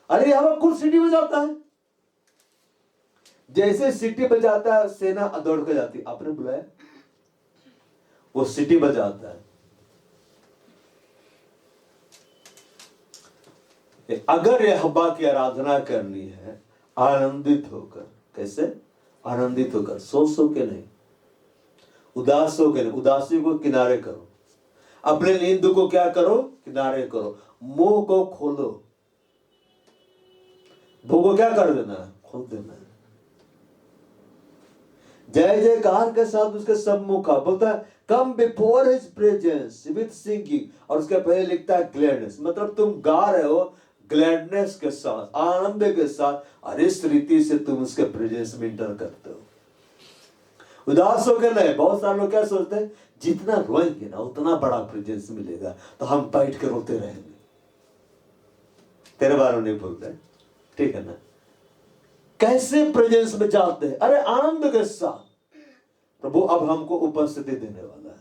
अरे यहाँ खुद सीटी बजाता है। जैसे सीटी बजाता है, सेना दौड़ कर जाती। आपने बुलाया, वो सीटी बजाता है। अगर यहोवा की आराधना करनी है आनंदित होकर, कैसे? आनंदित होकर, सो के नहीं, उदास हो के नहीं। उदासी को किनारे करो, अपने नींद को क्या करो? किनारे करो। मुंह को खोलो, मुंह को क्या कर देना है? खोल देना है। जय जयकार के साथ उसके सम्मुख बोलता है, come before his presence with singing, और उसके पहले लिखता है ग्लैडनेस, मतलब तुम गा रहे हो ग्लैडनेस के साथ, आनंद के साथ, और इस रीति से तुम उसके प्रेजेंस में इंटर करते हो। उदास होकर नहीं। बहुत सारे लोग क्या सोचते हैं, जितना रोएंगे ना उतना बड़ा प्रेजेंस मिलेगा, तो हम बैठ के रोते रहेंगे। तेरे बारे में नहीं बोलते, ठीक है ना? कैसे प्रेजेंस में जाते हैं? अरे आनंद के साथ। प्रभु अब हमको उपस्थिति देने वाला है।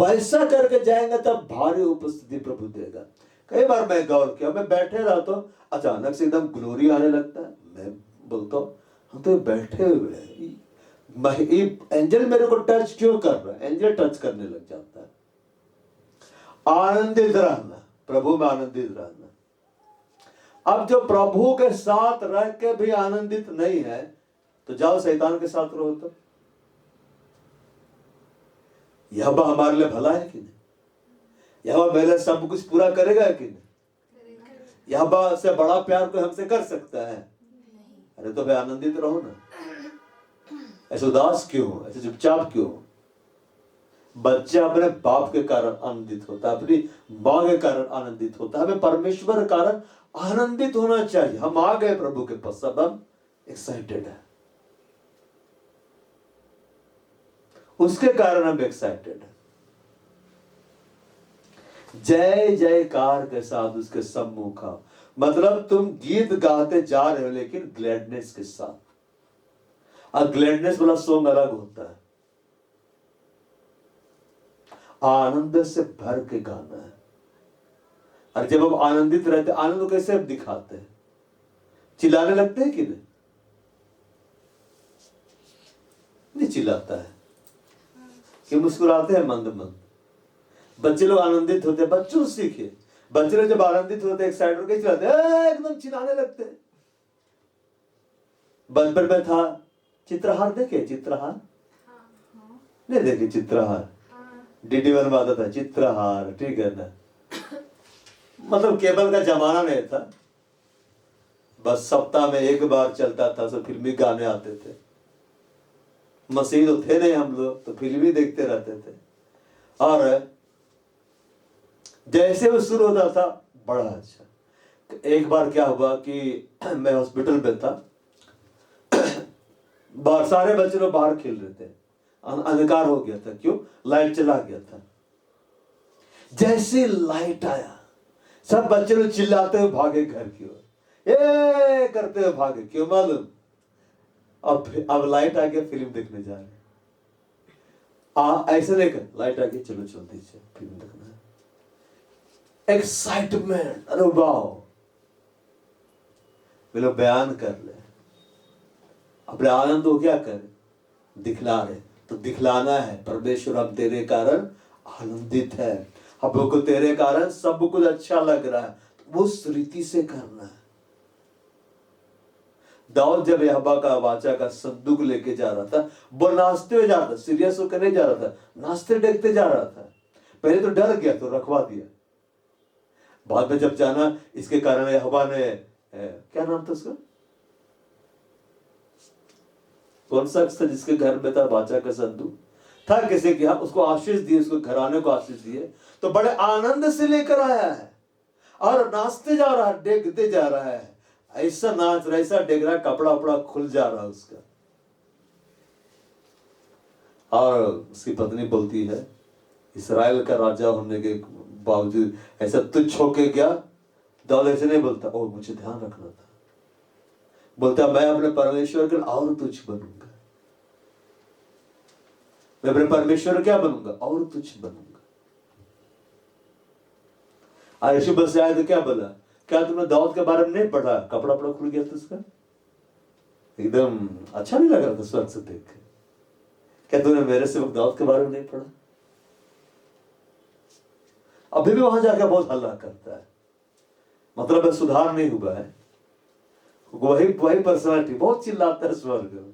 वैसा करके जाएंगे तब भारी उपस्थिति प्रभु देगा। कई बार मैं गौर किया, मैं बैठे रहा तो अचानक से एकदम ग्लोरी आने लगता है। मैं बोलता हूँ, हम तो बैठे हुए हैं, एंजल मेरे को टच क्यों कर रहा है? एंजल टच करने लग जाता है। आनंदित रहना, प्रभु में आनंदित रहना। अब जो प्रभु के साथ रह के भी आनंदित नहीं है, तो जाओ शैतान के साथ रहो। तो यह हमारे लिए भला है कि नहीं? यह मेरे लिए सब कुछ पूरा करेगा कि नहीं? यह से बड़ा प्यार कोई हमसे कर सकता है? अरे तो भाई आनंदित रहो ना। ऐसे उदास क्यों? ऐसे चुपचाप क्यों? बच्चा अपने बाप के कारण आनंदित होता है, अपनी मां के कारण आनंदित होता है। हमें परमेश्वर के कारण आनंदित होना चाहिए। हम आ गए प्रभु के पास, सब हम एक्साइटेड है, उसके कारण हम एक्साइटेड है। जय जयकार के साथ उसके सम्मुख आओ, मतलब तुम गीत गाते जा रहे हो लेकिन ग्लैडनेस के साथ। और ग्लैडनेस वाला सॉन्ग अलग होता है, आनंद से भर के गाना है। और जब हम आनंदित रहते, आनंद कैसे हम दिखाते हैं? चिल्लाने लगते हैं कि नहीं? नहीं चिल्लाता है कि मुस्कुराते हैं मंद मंद। बच्चे लोग आनंदित होते हैं, बच्चों से सीखे। बच्चे लोग जब आनंदित होते हैं एक्साइटेड होकर चिल्लाते हैं, एकदम चिल्लाने लगते हैं। बचपन में था चित्रहार, देखे चित्रहार? नहीं देखे चित्रहार? DD1 में आता था चित्रहार, ठीक है ना? मतलब केबल का जमाना नहीं था, बस सप्ताह में एक बार चलता था, सब फिल्मी गाने आते थे। मसीह तो थे नहीं हम लोग, तो फिल्म ही देखते रहते थे। और जैसे वो शुरू होता था बड़ा अच्छा। एक बार क्या हुआ कि मैं हॉस्पिटल में था, बाहर सारे बच्चे लोग बाहर खेल रहे थे, अंधकार हो गया था। क्यों? लाइट चला गया था। जैसे लाइट आया, सब बच्चे लोग चिल्लाते हुए भागे घर की ओर, ये करते हुए भागे। क्यों मालूम? अब लाइट आ गया, फिल्म देखने जा रहे। ऐसे नहीं कर, लाइट आ गई, चलो जल्दी से फिल्म देखना है। एक्साइटमेंट, अरे वाह। वे लोग बयान कर ले, अपने आनंद को क्या करे? दिखला रहे। तो दिखलाना है, परमेश्वर हम तेरे कारण आनंदित है, हब्बा को तेरे कारण सब कुछ अच्छा लग रहा है, वो उस रीति से करना है। दाऊद जब यहोवा का वाचा का संदूक लेके जा रहा था, वो नाचते हुए जा रहा था, सीरियस होकर नहीं जा रहा था, नाचते देखते जा रहा था। पहले तो डर गया तो रखवा दिया, बाद में जब जाना इसके कारण यहोवा ने क्या नाम था उसका, कौन सा था जिसके घर में था वाचा का संदूक था, किसी के यहाँ, उसको आशीष दिए, उसको घराने को आशीष दिए, तो बड़े आनंद से लेकर आया है और नाचते जा रहा है, देखते जा रहा है, ऐसा नाच रहा, ऐसा डेग रहा, कपड़ा वपड़ा खुल जा रहा है उसका। और उसकी पत्नी बोलती है, इस्राएल का राजा होने के बावजूद ऐसा तुच्छ होके क्या, दाऊद ऐसे नहीं बोलता, ओ मुझे ध्यान रखना था, बोलता मैं अपने परमेश्वर के और तुच्छ बनूंगा, मैं अपने परमेश्वर क्या बनूंगा, और तुच्छ बनूंगा। यीशु बस आया तो क्या बोला, क्या तुमने दाऊद के बारे में नहीं पढ़ा, कपड़ा वपड़ा खुल गया था उसका, एकदम अच्छा नहीं लग रहा था स्वर्ग से देख के, क्या तूने मेरे सेवक दाऊद के बारे में नहीं पढ़ा। अभी भी वहां जाकर बहुत हल्ला करता है, मतलब सुधार नहीं हुआ है, वही पर्सनालिटी, बहुत चिल्लाता है स्वर्ग में।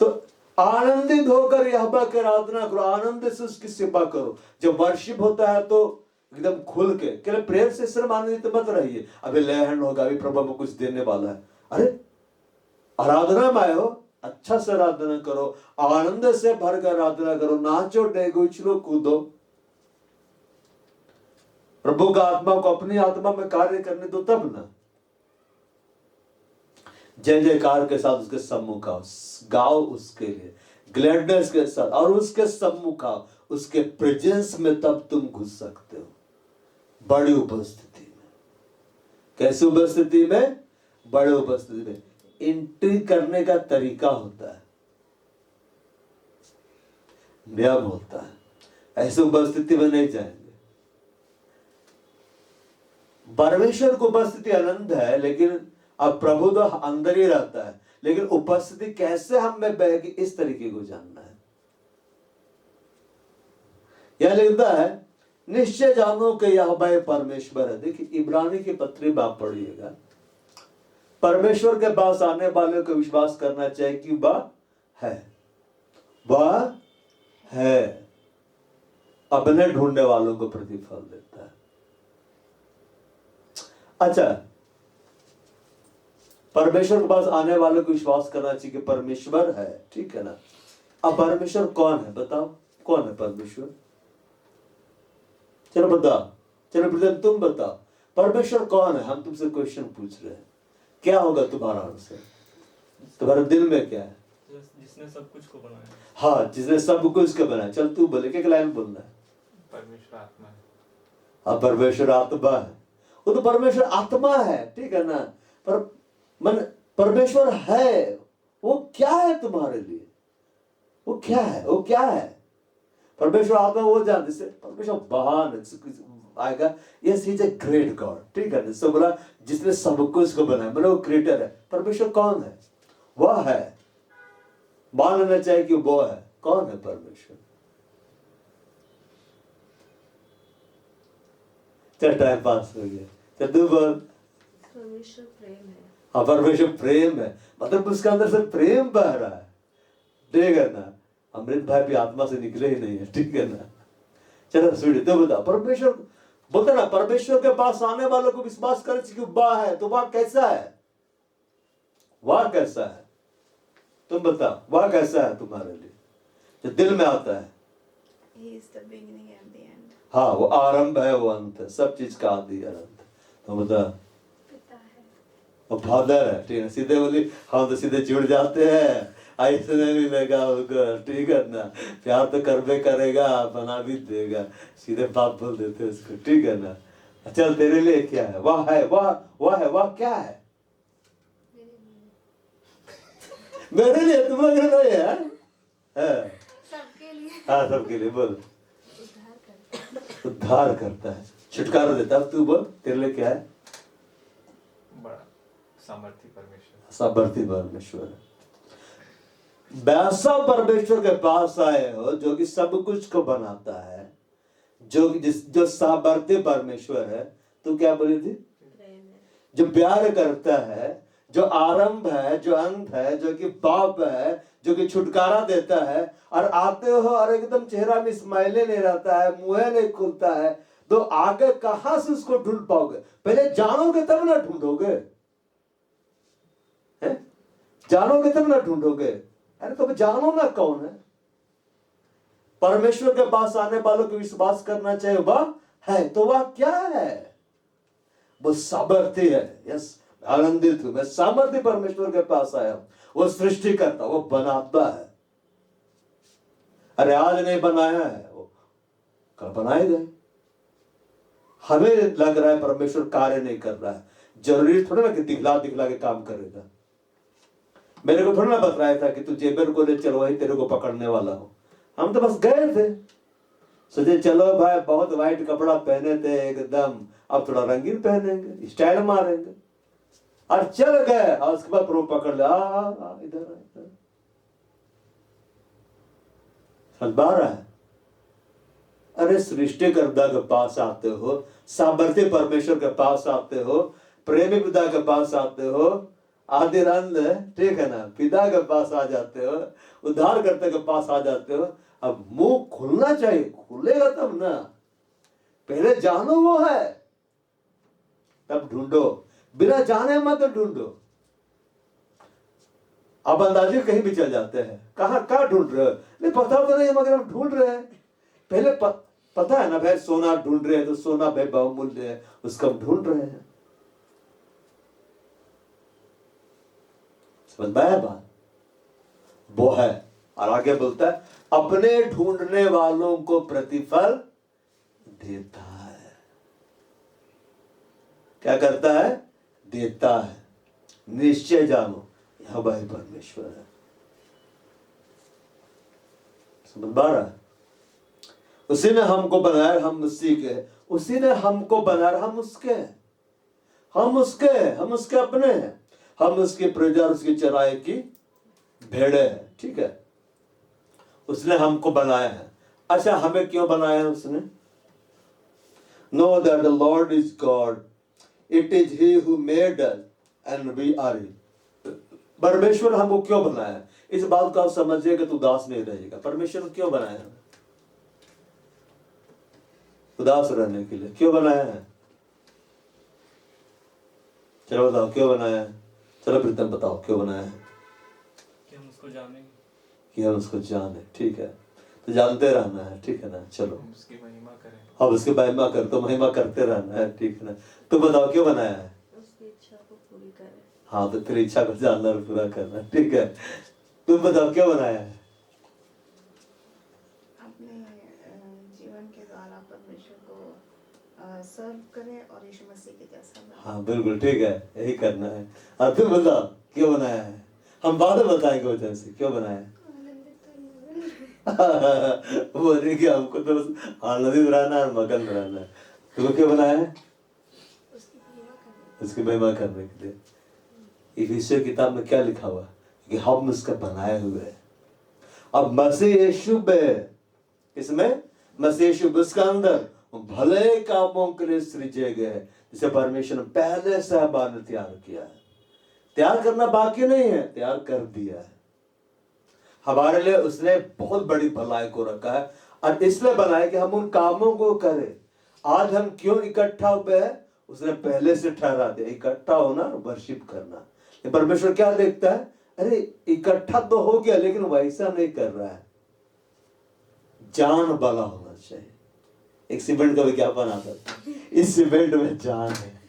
तो आनंदित होकर यहोवा की आराधना करो, आनंद से उसकी सेवा करो। जब वर्शिप होता है तो एकदम खुल के, केवल प्रेम से सिर्फ आनंदित मत रहिए, अभी लहन होगा, अभी प्रभु में कुछ देने वाला है, अरे आराधना में आए हो, अच्छा से आराधना करो, आनंद से भरकर आराधना करो, नाचो डेगो उछलो कूदो, प्रभु का आत्मा को अपनी आत्मा में कार्य करने दो, तब ना जय जयकार के साथ उसके सम्मुख आओ, गाओ उसके लिए ग्लैडनेस के साथ, और उसके सम्मुख आओ, उसके प्रेजेंस में तब तुम घुस सकते हो, बड़ी उपस्थिति में। कैसी उपस्थिति में, बड़ी उपस्थिति में। एंट्री करने का तरीका होता है, नियम होता है, ऐसी उपस्थिति में नहीं जाएंगे। परमेश्वर की उपस्थिति आनंद है, लेकिन अब प्रभु तो अंदर ही रहता है, लेकिन उपस्थिति कैसे हम में बहेगी, इस तरीके को जानना है। यह लिखता है, निश्चय जानो कि यहोवा परमेश्वर है। देखिए इब्रानी की पत्री में आप पढ़िएगा, परमेश्वर के पास आने वाले को विश्वास करना चाहिए कि वह है, अपने ढूंढने वालों को प्रतिफल देता है। अच्छा, परमेश्वर के पास आने वालों को विश्वास करना चाहिए कि परमेश्वर है, ठीक है ना। अब परमेश्वर कौन है, बताओ कौन है परमेश्वर, चलो बताओ, चलो प्रथम तुम बताओ परमेश्वर कौन है। हम तुमसे क्वेश्चन पूछ रहे हैं, क्या होगा तुम्हारा आंसर, तुम्हारे दिल में क्या है। जिसने सब कुछ को बनाया। हाँ, जिसने सब कुछ को बनाया। चल तू बोले, क्या लाइन बोलना है। परमेश्वर आत्मा है। हाँ, परमेश्वर आत्मा है, वो तो परमेश्वर आत्मा है, ठीक है ना। पर मन परमेश्वर है, वो क्या है तुम्हारे लिए, वो क्या है, वो क्या है। परमेश्वर आत्मा वो जानते से परमेश्वर महान आएगा, yes he is a great God, ठीक है ना। सब बोला जिसने सब कुछ को बनाया, मतलब वो क्रिएटर है। परमेश्वर कौन है, वह है, मान लेना चाहिए कि वो है। कौन है परमेश्वर, चल टाइम पास हो गया, चल तू बोल। परमेश्वर प्रेम है। हाँ, परमेश्वर प्रेम है, मतलब उसके अंदर से प्रेम बह रहा है, ठीक है ना। अमृत भाई भी आत्मा से निकले ही नहीं है, ठीक है ना। चलो सुनिए, तो बता, परमेश्वर बोलते ना, परमेश्वर के पास आने वालों को विश्वास कर कि वह है, तो वह कैसा है, वह कैसा है, तुम बताओ, वह कैसा है तुम्हारे लिए, जो दिल में आता है। He is the beginning and the end. हाँ, वो आरंभ है, वो अंत है, सब चीज का आदि अनंत। तो बता, पिता है। वो फादर है, ठीक है। सीधे बोली, हम तो सीधे जुड़ जाते हैं, ऐसे नहीं मिलेगा होगा, ठीक है ना। प्यार तो करबे करेगा, बना भी देगा, सीधे बाप बोल देते हैं उसको, ठीक है ना। चल तेरे लिए क्या है, वह है, वह है, वह क्या है मेरे लिए, तुम्हारे लिए है, सबके लिए। हाँ सबके लिए। बोल, उद्धार करता है। उद्धार करता है, छुटकारा देता है। अब तू बोल, तेरे लिए क्या है। बड़ा सामर्थी परमेश्वर। सामर्थी परमेश्वर है। वैसा परमेश्वर के पास आए हो जो कि सब कुछ को बनाता है, जो सामर्थ्य परमेश्वर है, तू क्या बोली थी? जो प्यार करता है, जो आरंभ है, जो अंत है, जो कि बाप है, जो कि छुटकारा देता है, और आते हो और एकदम चेहरा में स्माइले नहीं रहता है, मुंह नहीं खुलता है, तो आगे कहां से उसको ढूंढ पाओगे? पहले जानोगे तब ना ढूंढोगे, जानोगे तब ना ढूंढोगे। अरे तो जानो ना कौन है। परमेश्वर के पास आने वालों को विश्वास करना चाहिए वह है, तो वह क्या है? वो सामर्थ्य है। यस, आनंदित हूं मैं, सामर्थ्य परमेश्वर के पास आया हूं। वो सृष्टि करता, वो बनाता है। अरे आज नहीं बनाया है, वो कल बनाएगा। हमें लग रहा है परमेश्वर कार्य नहीं कर रहा है, जरूरी थोड़ा ना कि दिखला दिखला के काम करेगा। मेरे को थोड़ा ना बताया था कि तू जेबर को ले चलो, वही तेरे को पकड़ने वाला हो। हम तो बस गए थे, सोचे चलो भाई, बहुत व्हाइट कपड़ा पहने थे एकदम, अब थोड़ा रंगीन पहनेंगे, स्टाइल मारेंगे, और चल गए। और उसके बाद प्रो पकड़ ले, इधर बारह है। अरे सृष्टिकर्ता के पास आते हो, सामर्थ्य परमेश्वर के पास आते हो, प्रेमी पिता के पास आते हो, आदि रंग, ठीक है ना, पिता के पास आ जाते हो, उद्धारकर्ता के पास आ जाते हो। अब मुंह खुलना चाहिए, खुलेगा तब ना। पहले जानो वो है, तब ढूंढो। बिना जाने मत ढूंढो। आप अंदाजे कहीं भी चल जाते हैं, कहाँ ढूंढ रहे हो? नहीं पता तो नहीं, मगर हम ढूंढ रहे हैं। पहले पता है ना भाई, सोना ढूंढ रहे हैं तो सोना भाई बहुमूल्य है, उसका हम ढूंढ रहे हैं। समझ में आया बात? वो है। और आगे बोलता है, अपने ढूंढने वालों को प्रतिफल देता है। क्या करता है? देता है। निश्चय जानो यह भाई परमेश्वर है। समझ पा रहा है? उसी ने हमको बनाया, हम उसी के। उसी ने हमको बनाया, हम उसके। हम उसके, हम उसके अपने हैं। हम उसकी प्रजा, उसकी चराई की भेड़े हैं। ठीक है, उसने हमको बनाया है। अच्छा, हमें क्यों बनाया है उसने? Know that the Lord is God. It is He who made us and we are He. परमेश्वर हमको क्यों बनाया है? इस बात को आप समझिएगा तो उदास नहीं रहेगा। परमेश्वर ने क्यों बनाया है? उदास रहने के लिए क्यों बनाया है? चलो बताओ क्यों बनाया है? चलो प्रीतम बताओ क्यों बनाया है? कि हम उसको जानेंगे, कि हम उसको जाने। ठीक है, तो जानते रहना है। ठीक है ना, चलो हम उसकी महिमा करें। अब उसकी महिमा कर, तो महिमा करते रहना है। ठीक है ना, तो बताओ क्यों बनाया है? उसकी इच्छा को पूरी करे। हाँ, तो तेरी इच्छा को जानना और पूरा करना। ठीक है, तुम बताओ क्यों बनाया है? अपने जीवन के द्वारा परमेश्वर को सर्व करे और यीशु मसीह के जैसा बने। हाँ बिल्कुल ठीक है, यही करना है। और तुम बताओ क्यों बनाया है? हम बाद में बताएंगे वजह से क्यों बनाया है। बोले कि हमको तो आनंदित रहना है, मगन रहना है। तुम्हें क्यों बनाया है? उसकी महिमा करने के लिए। इफिसियों किताब में क्या लिखा हुआ? कि हम उसका बनाए हुए हैं। अब मसीह यीशु में, इसमें मसीह यीशु उसका अंदर भले कामों के लिए सृजे गए, जिसे परमेश्वर ने पहले से हमारे तैयार किया है। तैयार करना बाकी नहीं है, तैयार कर दिया है हमारे लिए। उसने बहुत बड़ी भलाई को रखा है और इसलिए बनाया कि हम उन कामों को करें। आज हम क्यों इकट्ठा हुए हैं? उसने पहले से ठहरा दिया, इकट्ठा होना और वर्शिप करना। परमेश्वर क्या देखता है? अरे इकट्ठा तो हो गया, लेकिन वैसा नहीं कर रहा है। जान वाला होना चाहिए। एक सीमेंट का विज्ञापन आता था, इस सीमेंट में जान है।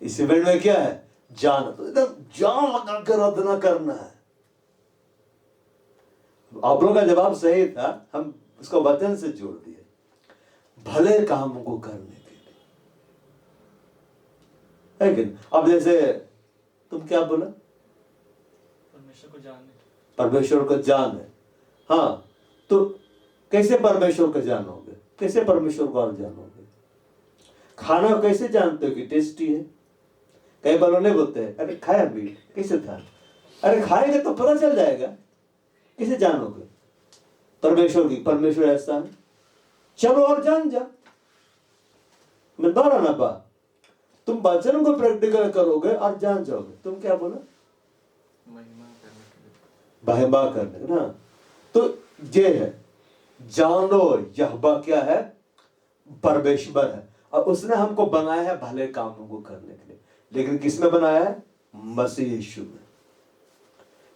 इस सीमेंट में क्या है? जान। तो एकदम जान लगा कर अदना करना है। आप लोगों का जवाब सही था, हम उसको वचन से जोड़ दिए, भले कामों को करने के लिए। लेकिन अब जैसे तुम क्या बोला? परमेश्वर को जानने। परमेश्वर को जाने। हाँ, तो कैसे परमेश्वर को जानोगे? कैसे परमेश्वर को और जानोगे? खाना कैसे जानते हो कि टेस्टी है? कई बार नहीं बोलते हैं, अरे खाया भी कैसे था? अरे खाएंगे तो पता चल जाएगा। कैसे जानोगे? परमेश्वर की, परमेश्वर ऐसा है। चलो और जान जा। मैं दोहरा ना बात, तुम वचन को प्रैक्टिकल करोगे और जान जाओगे। तुम क्या बोला? महिमा करने के लिए। महिमा करने ना। तो ये है, जानो यहोवा क्या है? परमेश्वर है, और उसने हमको बनाया है भले कामों को करने के लिए। लेकिन किसमें बनाया है? मसीह यीशु में।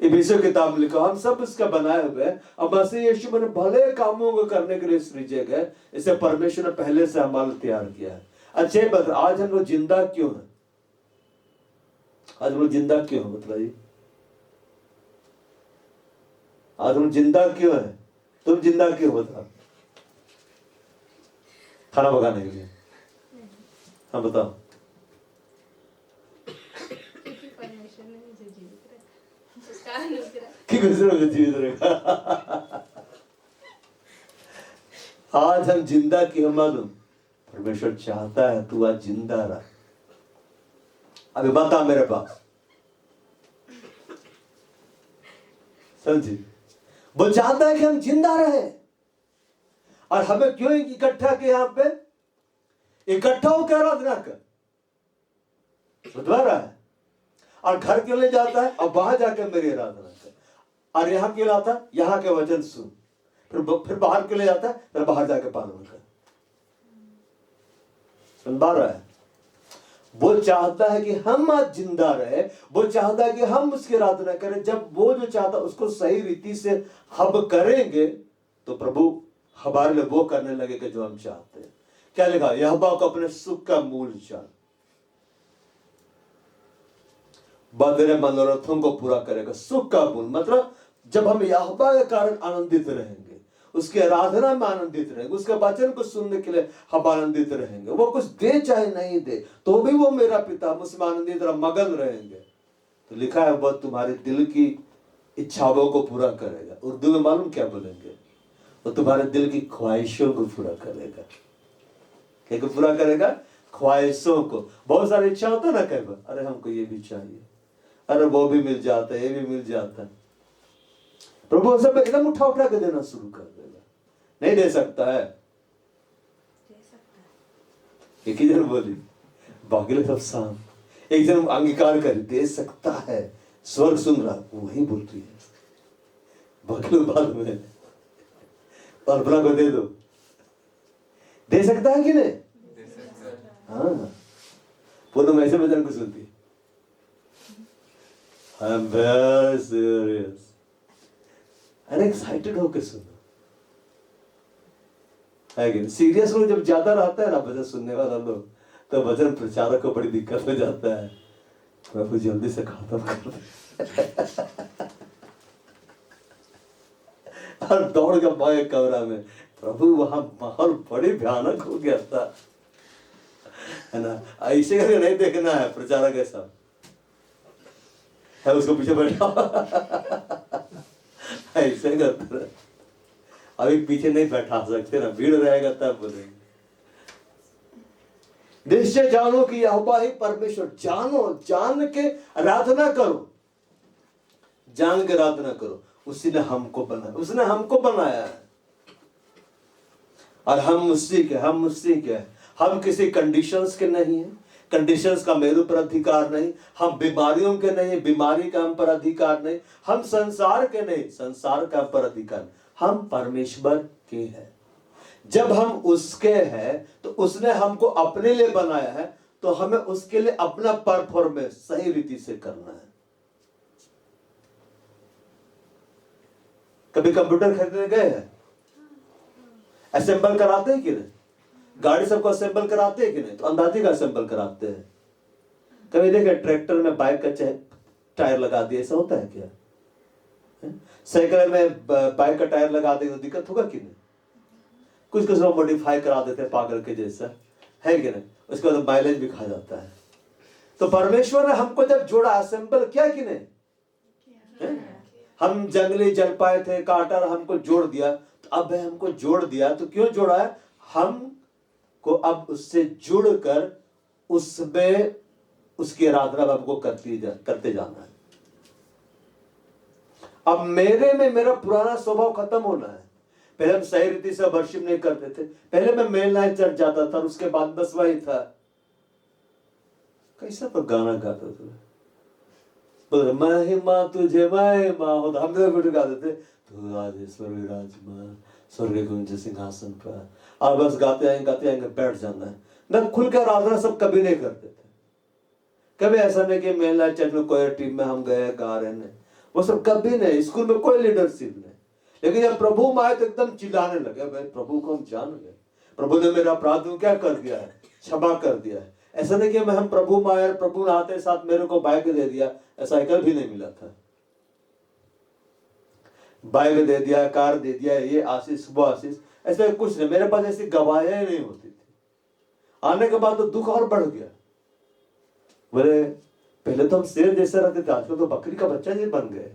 इफिसियों की किताब में लिखा हम सब उसका बनाए हुए हैं, और मसीह यीशु में भले कामों को करने के लिए सृजे गए। इसे परमेश्वर ने पहले से हमारे तैयार किया है। अच्छा बता, आज हम लोग जिंदा क्यों हैं? आज हम लोग जिंदा क्यों हैं बताइए? आज हम जिंदा क्यों हैं? तुम जिंदा क्यों बता? खाना पकाने के लिए? हाँ बताओ। क्योंकि परमेश्वर ने मुझे जीवित रखा, उसका अनुग्रह। कि गुजरोगे जीवित रहेगा। आज हम जिंदा क्यों मालूम? परमेश्वर चाहता है तू आज जिंदा रह। अभी बता मेरे पास, समझी? वो चाहता है कि हम जिंदा रहे। और हमें क्यों इकट्ठा किया? यहाँ पे इकट्ठा होकर आराधना कर, बुधवार है। और घर क्यों ले जाता है? और वहां जाकर मेरी आराधना कर। और यहाँ क्यों लाता? यहाँ के वचन सुन। फिर बाहर क्यों ले जाता है? फिर बाहर जाके पालन कर। सुन पा रहा है? वो चाहता है कि हम आज जिंदा रहे। वो चाहता है कि हम उसकी आराधना करें। जब वो जो चाहता है उसको सही रीति से हम करेंगे, तो प्रभु हमारे लिए वो करने लगेगा जो हम चाहते हैं। क्या लिखा? यहोवा को अपने सुख का मूल जान, बदरे मनोरथों को पूरा करेगा। सुख का मूल मतलब जब हम यहोवा के कारण आनंदित रहेंगे, उसकी आराधना में आनंदित रहेंगे, उसके वचन को सुनने के लिए हम आनंदित रहेंगे। वो कुछ दे चाहे नहीं दे तो भी वो मेरा पिता, हम उसमें आनंदित और मगन रहेंगे। तो लिखा है वह तुम्हारे दिल की इच्छाओं को पूरा करेगा। उर्दू में मालूम क्या बोलेंगे? वो तुम्हारे दिल की ख्वाहिशों को पूरा करेगा। क्या को पूरा करेगा? ख्वाहिशों को। बहुत सारी इच्छा होता है ना, कई बार अरे हमको ये भी चाहिए, अरे वो भी मिल जाता है, ये भी मिल जाता है। प्रभु सब एकदम उठा उठा के देना शुरू कर देगा। नहीं दे सकता है? एक ही जन बोली, बाकी लोग सब शांत। एक जन अंगीकार कर, दे सकता है। स्वर्ग सुन रहा, वही बोल रही है। बाकी लोग बाद में कल्पना को दे दो। दे सकता है कि नहीं? हाँ, पूनम ऐसे वचन को सुनती है, आई एम वेरी सीरियस। अरे एक्साइटेड होकर सुनो, है कि सीरियस लोग जब ज्यादा रहता है ना वचन सुनने वाला लोग, तो वचन प्रचारक को बड़ी दिक्कत हो जाता है। प्रभु जल्दी से खत्म कर दे। और दौड़ के भागे कमरा में। प्रभु वहां माहौल बड़ी भयानक हो गया था, है ना? ऐसे करके नहीं देखना है प्रचारक ऐसा है, उसको पीछे बैठा ऐसे करते रहे। अभी पीछे नहीं बैठा सकते ना, भीड़ रहेगा तब बोलेंगे। निश्चय जानो कि यहोवा ही परमेश्वर। जानो, जान के आराधना करो, जान के आराधना करो। उसी ने हमको बनाया, उसने हमको बनाया है। और हम उसी के, हम उसी के। हम किसी कंडीशंस के नहीं है, कंडीशंस का मेरे ऊपर अधिकार नहीं। हम बीमारियों के नहीं, बीमारी का हम पर अधिकार नहीं। हम संसार के नहीं, संसार का हम पर अधिकार। हम परमेश्वर के हैं। जब हम उसके हैं तो उसने हमको अपने लिए बनाया है, तो हमें उसके लिए अपना परफॉर्मेंस सही रीति से करना है। कभी कंप्यूटर खरीदने गए हैं? असेंबल कराते हैं कि नहीं? गाड़ी सबको असेंबल कराते हैं कि नहीं? तो अंदाजे का असेंबल कराते हैं। कभी देखे ट्रैक्टर में बाइक का टायर लगा दिया, ऐसा होता है क्या? साइकिल में बाइक का टायर लगा देंगे तो दिक्कत होगा कि नहीं? कुछ कुछ लोग मॉडिफाई करा देते हैं पागल के जैसा, है कि नहीं? उसके बाद माइलेज भी खा जाता है। तो परमेश्वर ने हमको जब जोड़ा, असेंबल किया कि नहीं? हम जंगली जल पाए थे, काटा, हमको जोड़ दिया। तो अब हमको जोड़ दिया तो क्यों जोड़ा है? हम को अब उससे जुड़कर उसमें उसकी आराधना हमको करते जाना है। अब मेरे में मेरा पुराना स्वभाव खत्म होना है। पहले हम सही रीति से वर्शिप नहीं करते थे। पहले मैं मेन लाइन चर्च जाता था और उसके बाद बस वही था। कैसा तो गाना गाता था, महिमा तुझे महिमा हो, हम तो गाते थे, तू आज स्वर्ग विराजमान स्वर्ग कुंज सिंहासन पर, और बस गाते आएंगे बैठ जाना है ना। खुल कर आराधना सब कभी नहीं करते थे। कभी ऐसा नहीं कि मेन लाइन चर्च में कोई टीम में हम गए गा रहे हैं, वो सब कभी नहीं। स्कूल में कोई लीडरशिप नहीं। लेकिन जब प्रभु में आए तो एकदम चिल्लाने लगे, भाई प्रभु को हम जान गए, प्रभु ने मेरा अपराध क्या कर दिया है, क्षमा कर दिया है। ऐसा नहीं कि मैं हम प्रभु में आए, प्रभु ने आते साथ मेरे को बाइक दे दिया, ऐसा एक भी नहीं मिला था। बाइक दे दिया, कार दे दिया, ये आशीष वो आशीष, ऐसा कुछ नहीं। मेरे पास ऐसी गवाहियां नहीं होती थी। आने के बाद तो दुख और बढ़ गया। बोले पहले तो हम शेर जैसे रहते थे, आजकल तो बकरी का बच्चा जी बन गए।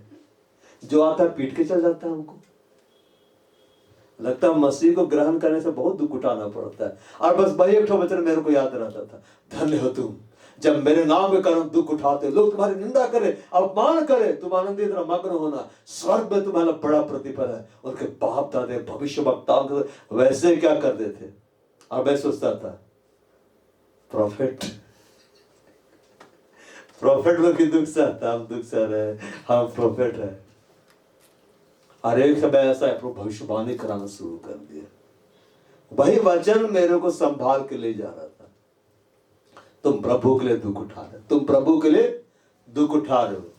जो आता है पीट के चल जाता है। हमको लगता है मसीह को ग्रहण करने से बहुत दुख उठाना पड़ता है। और बस वही एक वचन मेरे को याद रहता था, धन्य हो तुम जब मेरे नाम के कारण दुख उठाते, लोग तुम्हारी निंदा करे, अपमान करे, तुम आनंदित और मग्न होना, स्वर्ग में तुम्हारा बड़ा प्रतिफल है। उनके बाप दादे भविष्य वक्ताओं वैसे क्या करते थे। और मैं सोचता था प्रॉफिट लोग की दुख सहता, हम दुख सह रहे, हम प्रॉफिट है। और एक समय ऐसा है प्रभु भविष्यवाणी कराना शुरू कर दिया। वही वचन मेरे को संभाल के ले जा रहा था, तुम प्रभु के लिए दुख उठा रहे, तुम प्रभु के लिए दुख उठा रहे हो।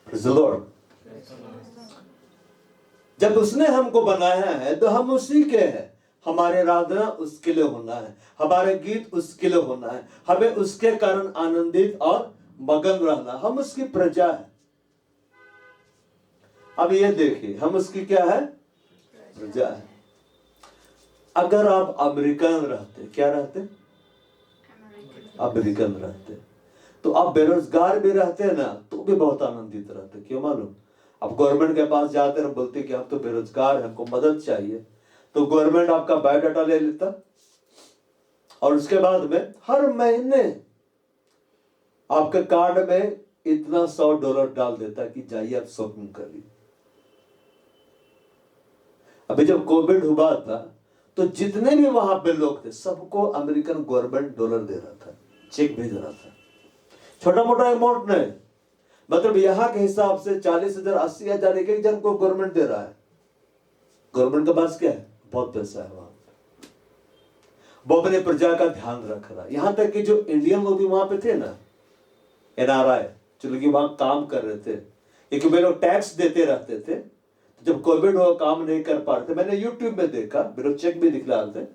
Praise the Lord। जब उसने हमको बनाया है तो हम उसी के हैं। हमारे आराधना उसके लिए होना है, हमारे गीत उसके लिए होना है, हमें उसके कारण आनंदित और मगन रहना। हम उसकी प्रजा है। अब ये देखिए, हम उसकी क्या है, प्रजा है। अगर आप अमेरिकन रहते, क्या रहते, अमेरिकन रहते, तो आप बेरोजगार भी रहते हैं ना, तो भी बहुत आनंदित रहते। क्यों मालूम? आप गवर्नमेंट के पास जाते हैं, बोलते कि हम तो बेरोजगार हैं, हमको मदद चाहिए, तो गवर्नमेंट आपका बायोडाटा ले लेता और उसके बाद में हर महीने आपके कार्ड में इतना $100 डाल देता कि जाइए आप शॉपिंग करिए। अभी जब कोविड हुआ था तो जितने भी वहां पे लोग थे सबको अमेरिकन गवर्नमेंट डॉलर दे रहा था, चेक भेज रहा था। छोटा मोटा अमाउंट नहीं, मतलब यहाँ के हिसाब से 40,000 80,000 एक जन को गवर्नमेंट दे रहा है। गवर्नमेंट के पास क्या है, बहुत पैसा है वहां। वो अपने प्रजा का ध्यान रख रहा है। यहाँ तक कि जो इंडियन लोग भी वहां पे थे ना, NRI, जो लोग वहां काम कर रहे थे, क्योंकि वे लोग टैक्स देते रहते थे। जब कोविड हुआ काम नहीं कर पा रहे थे, मैंने यूट्यूब में देखा, मेरे चेक भी दिखला रहे थे,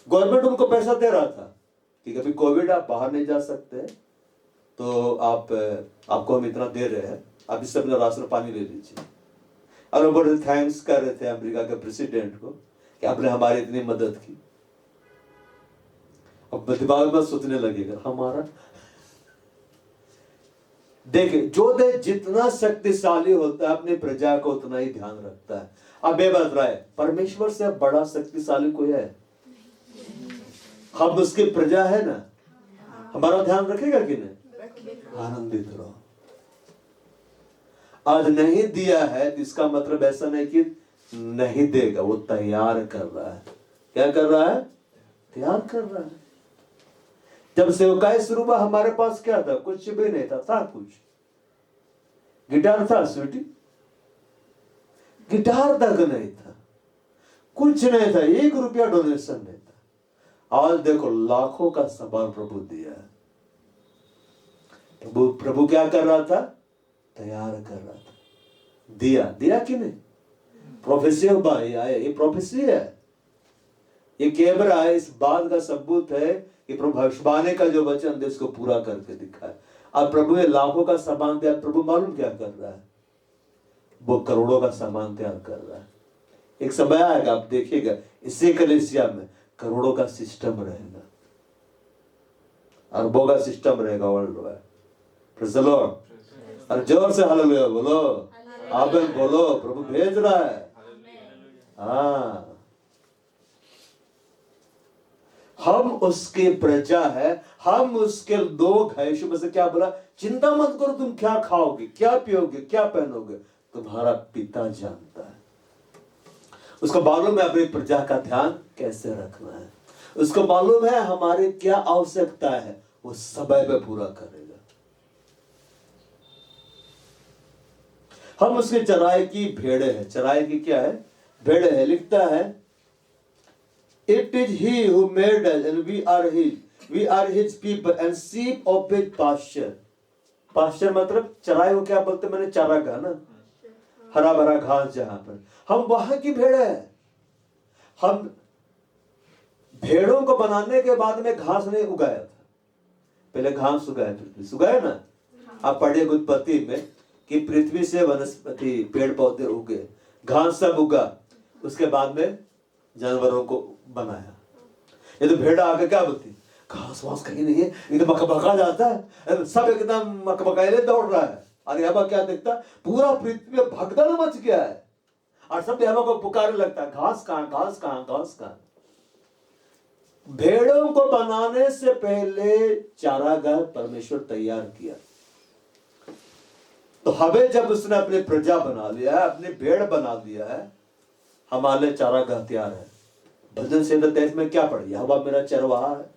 गवर्नमेंट उनको पैसा दे रहा था कि कभी कोविड आप बाहर नहीं जा सकते, तो आपको हम इतना दे रहे हैं, आप इससे अपना राशन पानी ले लीजिए। और वो बड़े थैंक्स कर रहे थे अमेरिका के प्रेसिडेंट को कि आपने हमारी इतनी मदद की। अब दिमाग में सोचने लगेगा हमारा, देखिए जो देश जितना शक्तिशाली होता है अपनी प्रजा को उतना ही ध्यान रखता है। अब ये बात रहा है, परमेश्वर से बड़ा शक्तिशाली कोई है? हम उसकी प्रजा है ना, हमारा ध्यान रखेगा कि नहीं? आनंदित रहो। आज नहीं दिया है इसका मतलब ऐसा नहीं कि नहीं देगा, वो तैयार कर रहा है। क्या कर रहा है? तैयार कर रहा है। जब सेवकाई शुरू हुआ हमारे पास क्या था? कुछ भी नहीं था कुछ गिटार था स्वीटी, गिटार तक नहीं था, कुछ नहीं था, ₹1 डोनेशन नहीं था। आज देखो लाखों का सामान प्रभु दिया है। प्रभु क्या कर रहा था? तैयार कर रहा था। दिया कि नहीं? प्रोफेसी भाई आए, ये प्रोफेसी है, ये कैमरा है, इस बात का सबूत है कि प्रभु भविष्यवाणी का जो वचन देश को पूरा करके दिखा है। अब प्रभु ने लाखों का सामान दिया, प्रभु मालूम क्या कर रहा है? वो करोड़ों का सामान तैयार कर रहा है। एक समय आएगा, आप देखिएगा, इसी कलीसिया में करोड़ों का सिस्टम रहेगा, अरबों का सिस्टम रहेगा world wide. Praise the Lord. और जोर से हालेलुया बोलो, आमीन बोलो, प्रभु भेज रहा है। हाँ, हम उसके प्रजा है, हम उसके लोग हैं। यीशु में से क्या बोला? चिंता मत करो तुम क्या खाओगे, क्या पियोगे, क्या पहनोगे, तुम्हारा पिता जानता है। उसको मालूम है अपनी प्रजा का ध्यान कैसे रखना है, उसको मालूम है हमारी क्या आवश्यकता है, वो समय पे पूरा करेगा। हम उसके चराए की भेड़े हैं। चराए की क्या है? भेड़े है। लिखता है it is he who made us and we are his people and sheep of his pasture. Pasture मतलब चराए को क्या बोलते हैं? मैंने चारागाह ना, हरा भरा घास जहां पर, हम वहां की भेड़े हैं। हम भेड़ों को बनाने के बाद में घास नहीं उगाया था, पहले घास उगाया, पृथ्वी उगाया ना। आप पढ़िए उत्पत्ति में कि पृथ्वी से वनस्पति पेड़ पौधे उगे, घास सब उगा, उसके बाद में जानवरों को बनाया। ये तो भेड़ आके क्या बोलती, घास वास कहीं नहीं है, एकदम मकबका जाता है, सब एकदम मकबकाइले दौड़ रहा है। और यहाँ क्या देखता, पूरा पृथ्वी में भगदड़ मच गया है और सब यहाँ को पुकारने लगता है, घास कहाँ, घास कहाँ, घास कहाँ। भेड़ों को बनाने से पहले चारागाह परमेश्वर तैयार किया। तो हमें जब उसने अपनी प्रजा बना लिया है, अपनी भेड़ बना दिया है, हमारे लिए चारागाह तैयार है। भजन संहिता 23 में क्या पढ़ी, हवा मेरा चरवाहा है,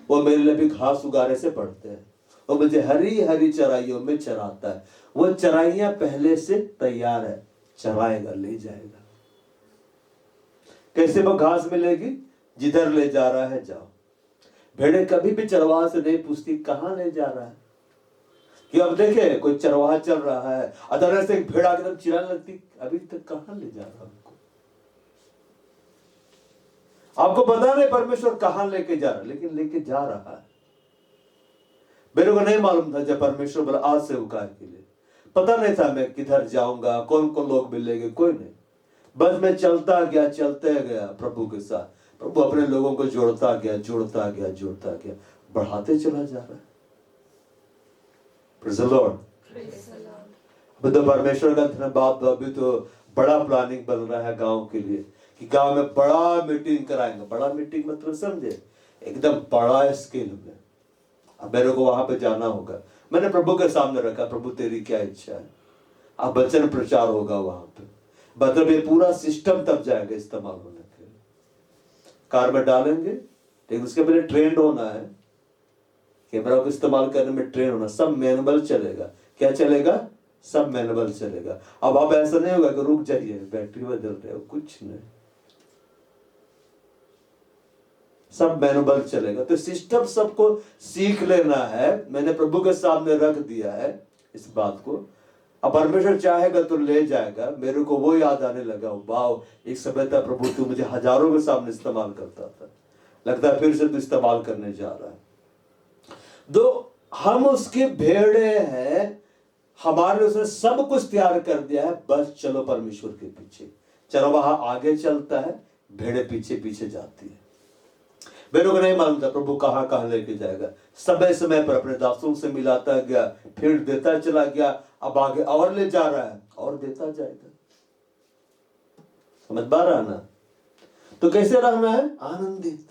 वो मेरे लिए भी घास उगाने से पढ़ते हैं, वो मुझे हरी हरी चराइयों में चराता है। वो चराइयां पहले से तैयार है, चराएगा, ले जाएगा। कैसे वो घास मिलेगी? जिधर ले जा रहा है जाओ। भेड़े कभी भी चरवाहा से नहीं पूछती कहां ले जा रहा है। कि अब देखे कोई चरवाहा चल रहा है, अचानक से एक भेड़ आकर चिल्लाने लगती, अभी तक कहां ले जा रहा है हमको। आपको पता नहीं परमेश्वर कहां लेके जा रहा है, लेकिन लेके जा रहा है। मेरे को नहीं मालूम था जब परमेश्वर बोला आज से उकार के लिए, पता नहीं था मैं किधर जाऊंगा, कौन कौन लोग मिलेंगे, कोई नहीं। बस मैं चलता गया प्रभु के साथ। प्रभु अपने लोगों को जोड़ता गया, बढ़ाते चला जा रहा है। Praise the Lord. तो परमेश्वर का धन्यवाद। अभी तो बड़ा प्लानिंग बन रहा है गांव के लिए कि गांव में बड़ा मीटिंग कराएंगे। बड़ा मीटिंग मतलब समझे, एकदम बड़ा स्केल में। अब मेरे को वहां पे जाना होगा। मैंने प्रभु के सामने रखा, प्रभु तेरी क्या इच्छा है। अब वचन प्रचार होगा वहां पे, मतलब ये पूरा सिस्टम तब जाएगा इस्तेमाल होने के लिए। कार में डालेंगे, लेकिन उसके पहले ट्रेंड होना है, कैमरा को इस्तेमाल करने में ट्रेन होना। सब मैनुअल चलेगा। क्या चलेगा? सब मैनुअल चलेगा। अब आप ऐसा नहीं होगा कि रुक जाइए बैटरी बदल रहे हो, कुछ नहीं, सब मैनुअल चलेगा। तो सिस्टम सबको सीख लेना है। मैंने प्रभु के सामने रख दिया है इस बात को। अब परमेश्वर चाहेगा तो ले जाएगा। मेरे को वो याद आने लगा, वाह, एक समय था प्रभु तू मुझे हजारों के सामने इस्तेमाल करता था, लगता है फिर से तू इस्तेमाल करने जा रहा है। तो हम उसके भेड़े हैं, हमारे उसने सब कुछ तैयार कर दिया है, बस चलो परमेश्वर के पीछे। चरवाहा आगे चलता है, भेड़े पीछे पीछे जाती है। मेरे को नहीं मालूम था प्रभु कहां कहां लेके जाएगा। समय समय पर अपने दासों से मिलाता गया, फिर देता चला गया। अब आगे और ले जा रहा है और देता जाएगा। समझ पा रहा ना? तो कैसे रहना है? आनंदित।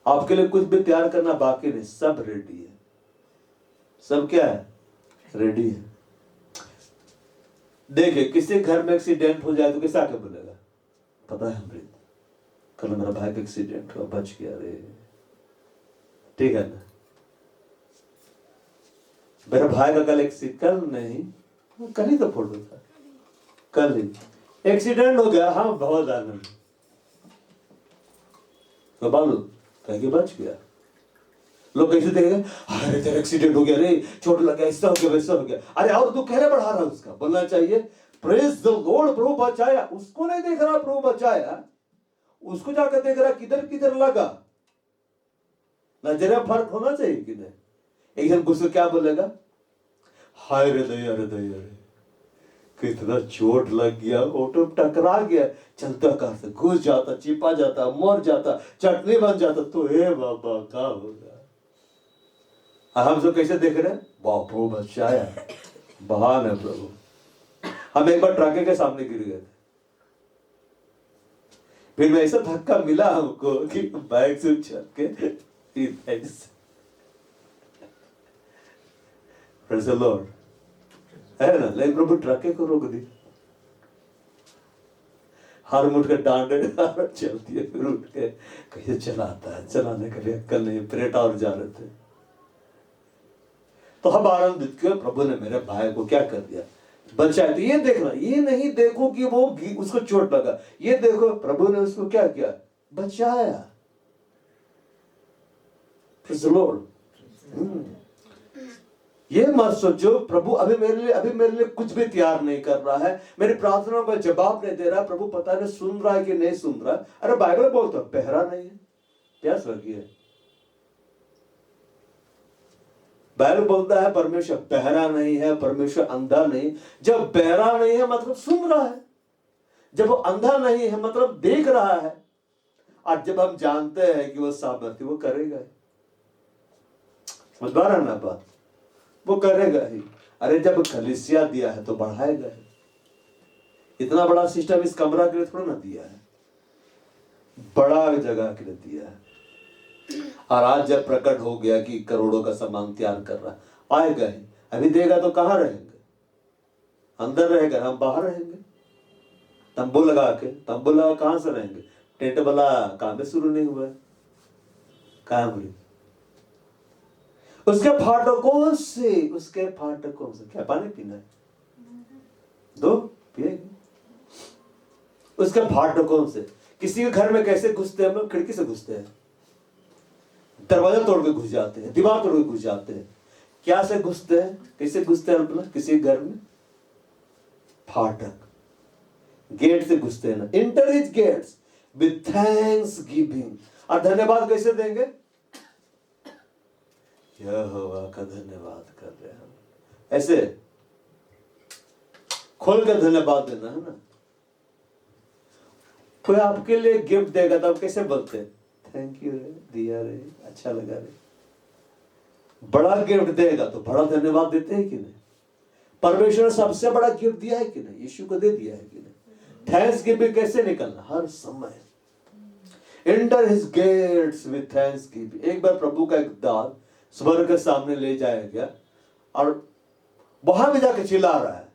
आपके लिए कुछ भी तैयार करना बाकी नहीं, सब रेडी है। सब क्या है? रेडी है। देखिए किसी घर में एक्सीडेंट हो जाए तो कैसा आके बोलेगा, पता है अमृत कल मेरा भाई का एक्सीडेंट हुआ, बच गया रे, ठीक है ना। मेरा भाई का कल कल नहीं, कल ही तो फोटो था, कल ही एक्सीडेंट हो गया। हाँ बहुत आनंद, तो मालूम कह के बच गया। लोग कैसे देखेंगे, अरे तेरा एक्सीडेंट हो गया रे, चोट लग गया, ऐसा हो गया वैसा हो गया। अरे और तू कहने बढ़ा रहा उसका, बोलना चाहिए प्रेज द लॉर्ड, प्रभु बचाया। उसको नहीं देख रहा प्रभु बचाया, उसको जाकर देख रहा किधर किधर लगा। नजरिया फर्क होना चाहिए कि नहीं। एक जन गुस्से क्या बोलेगा, हाय रे दया रे दया रे, कितना चोट लग गया, ऑटो टकरा गया, चलता कार से घुस जाता, चिपा जाता, मर जाता, चटनी बन जाता, तो हे बाबा क्या होगा। हम सब कैसे देख रहे हैं, वाह प्रभु बचाया, महान है प्रभु। हम एक बार ट्रक के सामने गिर गए थे, फिर मैं ऐसा धक्का मिला हमको कि बाइक से उछल के Praise the Lord. है ना, लेकिन प्रभु ट्रके को रोक दी, हर उठ कर डांटे चलती है, फिर उठ के कैसे चलाता है, चलाने के लिए अक्कल नहीं, परेटा और जा रहे थे। तो हम आनंदित क्यों, प्रभु ने मेरे भाई को क्या कर दिया, बचाया। तो ये देखना, ये नहीं देखो कि वो उसको चोट लगा, ये देखो प्रभु ने उसको क्या किया, बचाया। Praise the Lord. ये मत सोचो प्रभु अभी मेरे लिए कुछ भी तैयार नहीं कर रहा है, मेरी प्रार्थनाओं का जवाब नहीं दे रहा, प्रभु पता नहीं सुन रहा है कि नहीं सुन रहा। अरे बाइबल बोलता है बहरा नहीं है, क्या स्वर्गीय है, बाइबल बोलता है परमेश्वर बहरा नहीं है, परमेश्वर अंधा नहीं। जब बहरा नहीं है मतलब सुन रहा है, जब वो अंधा नहीं है मतलब देख रहा है, और जब हम जानते हैं कि वो सामर्थ्य वो करेगा, समझ पा रहा ना बात, वो करेगा ही। अरे जब कलीसिया दिया है तो बढ़ाएगा ही। इतना बड़ा सिस्टम इस कमरा के लिए थोड़ा ना दिया है, बड़ा जगह के लिए दिया है। और आज जब प्रकट हो गया कि करोड़ों का सामान तैयार कर रहा है, आएगा ही। अभी देगा तो कहाँ रहेंगे, अंदर रहेगा, हम बाहर रहेंगे। तंबू लगा कहाँ से रहेंगे, टेंट वाला काम भी शुरू नहीं हुआ है, कहाँ हुई। उसके फाटकों से क्या पानी पीना है, दो पिएंगे। उसके फाटकों से, किसी के घर में कैसे घुसते हैं हम लोग, खिड़की से घुसते हैं, दरवाजा तोड़ के घुस जाते हैं, दीवार तोड़ के घुस जाते हैं। क्या से घुसते हैं, कैसे घुसते हैं हम किसी घर में, फाटक, गेट से घुसते हैं ना। Enter his gates with thanksgiving. और धन्यवाद कैसे देंगे, यहोवा का धन्यवाद कर रहे हैं, ऐसे खोल कर धन्यवाद देना है ना। कोई आपके लिए गिफ्ट देगा तो आप कैसे बोलते हैं, थैंक यू रे, दिया रे, अच्छा लगा रे। बड़ा गिफ्ट देगा तो बड़ा धन्यवाद देते हैं कि नहीं। परमेश्वर ने सबसे बड़ा गिफ्ट दिया है कि नहीं, यीशु को दे दिया है कि नहीं। थैंक्स गिविंग कैसे निकलना, हर समय enter his gates with thanksgiving. एक बार प्रभु का एक दास स्वर्ग के सामने ले जाया गया और वहां भी जाके चिल्ला रहा है,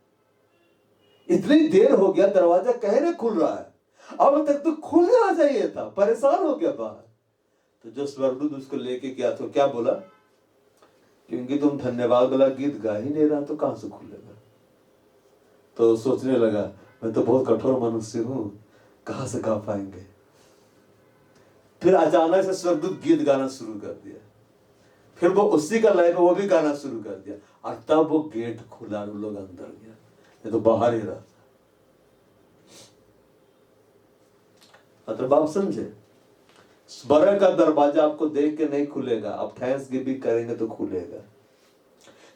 इतनी देर हो गया, दरवाजा कहे नहीं खुल रहा है, अब तक तो खुल जाना चाहिए था, परेशान हो गया बाहर। तो जो स्वर्गदूत उसको लेके गया तो क्या बोला, क्योंकि तुम धन्यवाद वाला गीत गा ही नहीं रहा तो कहां से खुलेगा। तो सोचने लगा मैं तो बहुत कठोर मनुष्य हूं, कहां से गा पाएंगे। फिर अचानक से स्वर्गदूत गीत गाना शुरू कर दिया, फिर वो उसी का लय में वो भी गाना शुरू कर दिया, और तब वो गेट खुला और लोग अंदर गया, ये तो बाहर ही रहा। मतलब आप समझे, स्वर्ग का दरवाजा आपको देख के नहीं खुलेगा, आप थैंक्सगिविंग करेंगे तो खुलेगा।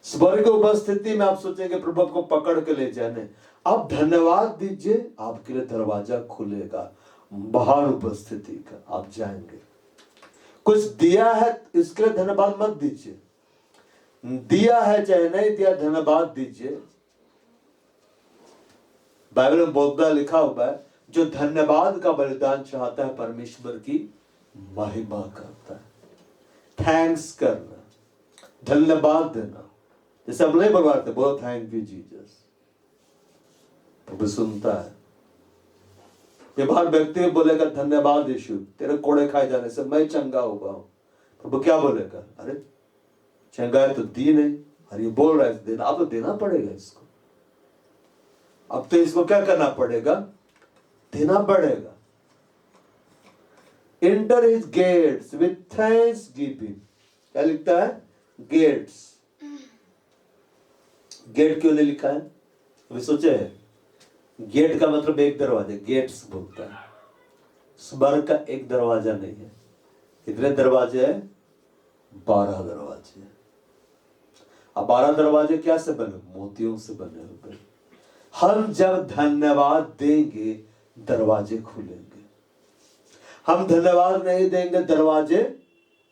स्वर्ग की उपस्थिति में आप सोचेंगे प्रभु को पकड़ के ले जाने, आप धन्यवाद दीजिए, आपके लिए दरवाजा खुलेगा। बाहर उपस्थिति का आप जाएंगे। कुछ दिया है इसके लिए धन्यवाद मत दीजिए, दिया है चाहे नहीं दिया धन्यवाद दीजिए। बाइबल में बोलता लिखा हुआ है, जो धन्यवाद का बलिदान चाहता है परमेश्वर की महिमा करता है। थैंक्स करना, धन्यवाद देना, जैसे हम नहीं बोलते बोलो थैंक यू जीसस, प्रभु सुनता है। ये बाहर व्यक्ति बोलेगा धन्यवाद यीशु, तेरे कोड़े खाए जाने से मैं चंगा हुआ हूं, प्रभु क्या बोलेगा, अरे चंगा है तो दी नहीं, और ये बोल रहा है देना, अब तो देना पड़ेगा इसको, अब तो इसको क्या करना पड़ेगा, देना पड़ेगा। Enter his gates with thanksgiving. क्या लिखता है, गेट्स। गेट क्यों नहीं लिखा है, अभी सोचे है। गेट का मतलब एक दरवाजा, गेट्स बोलता है। स्वर्ग का एक दरवाजा नहीं है, कितने दरवाजे हैं, 12 दरवाजे। अब 12 दरवाजे क्या से बने, मोतियों से बने हुए। हम जब धन्यवाद देंगे दरवाजे खुलेंगे, हम धन्यवाद नहीं देंगे दरवाजे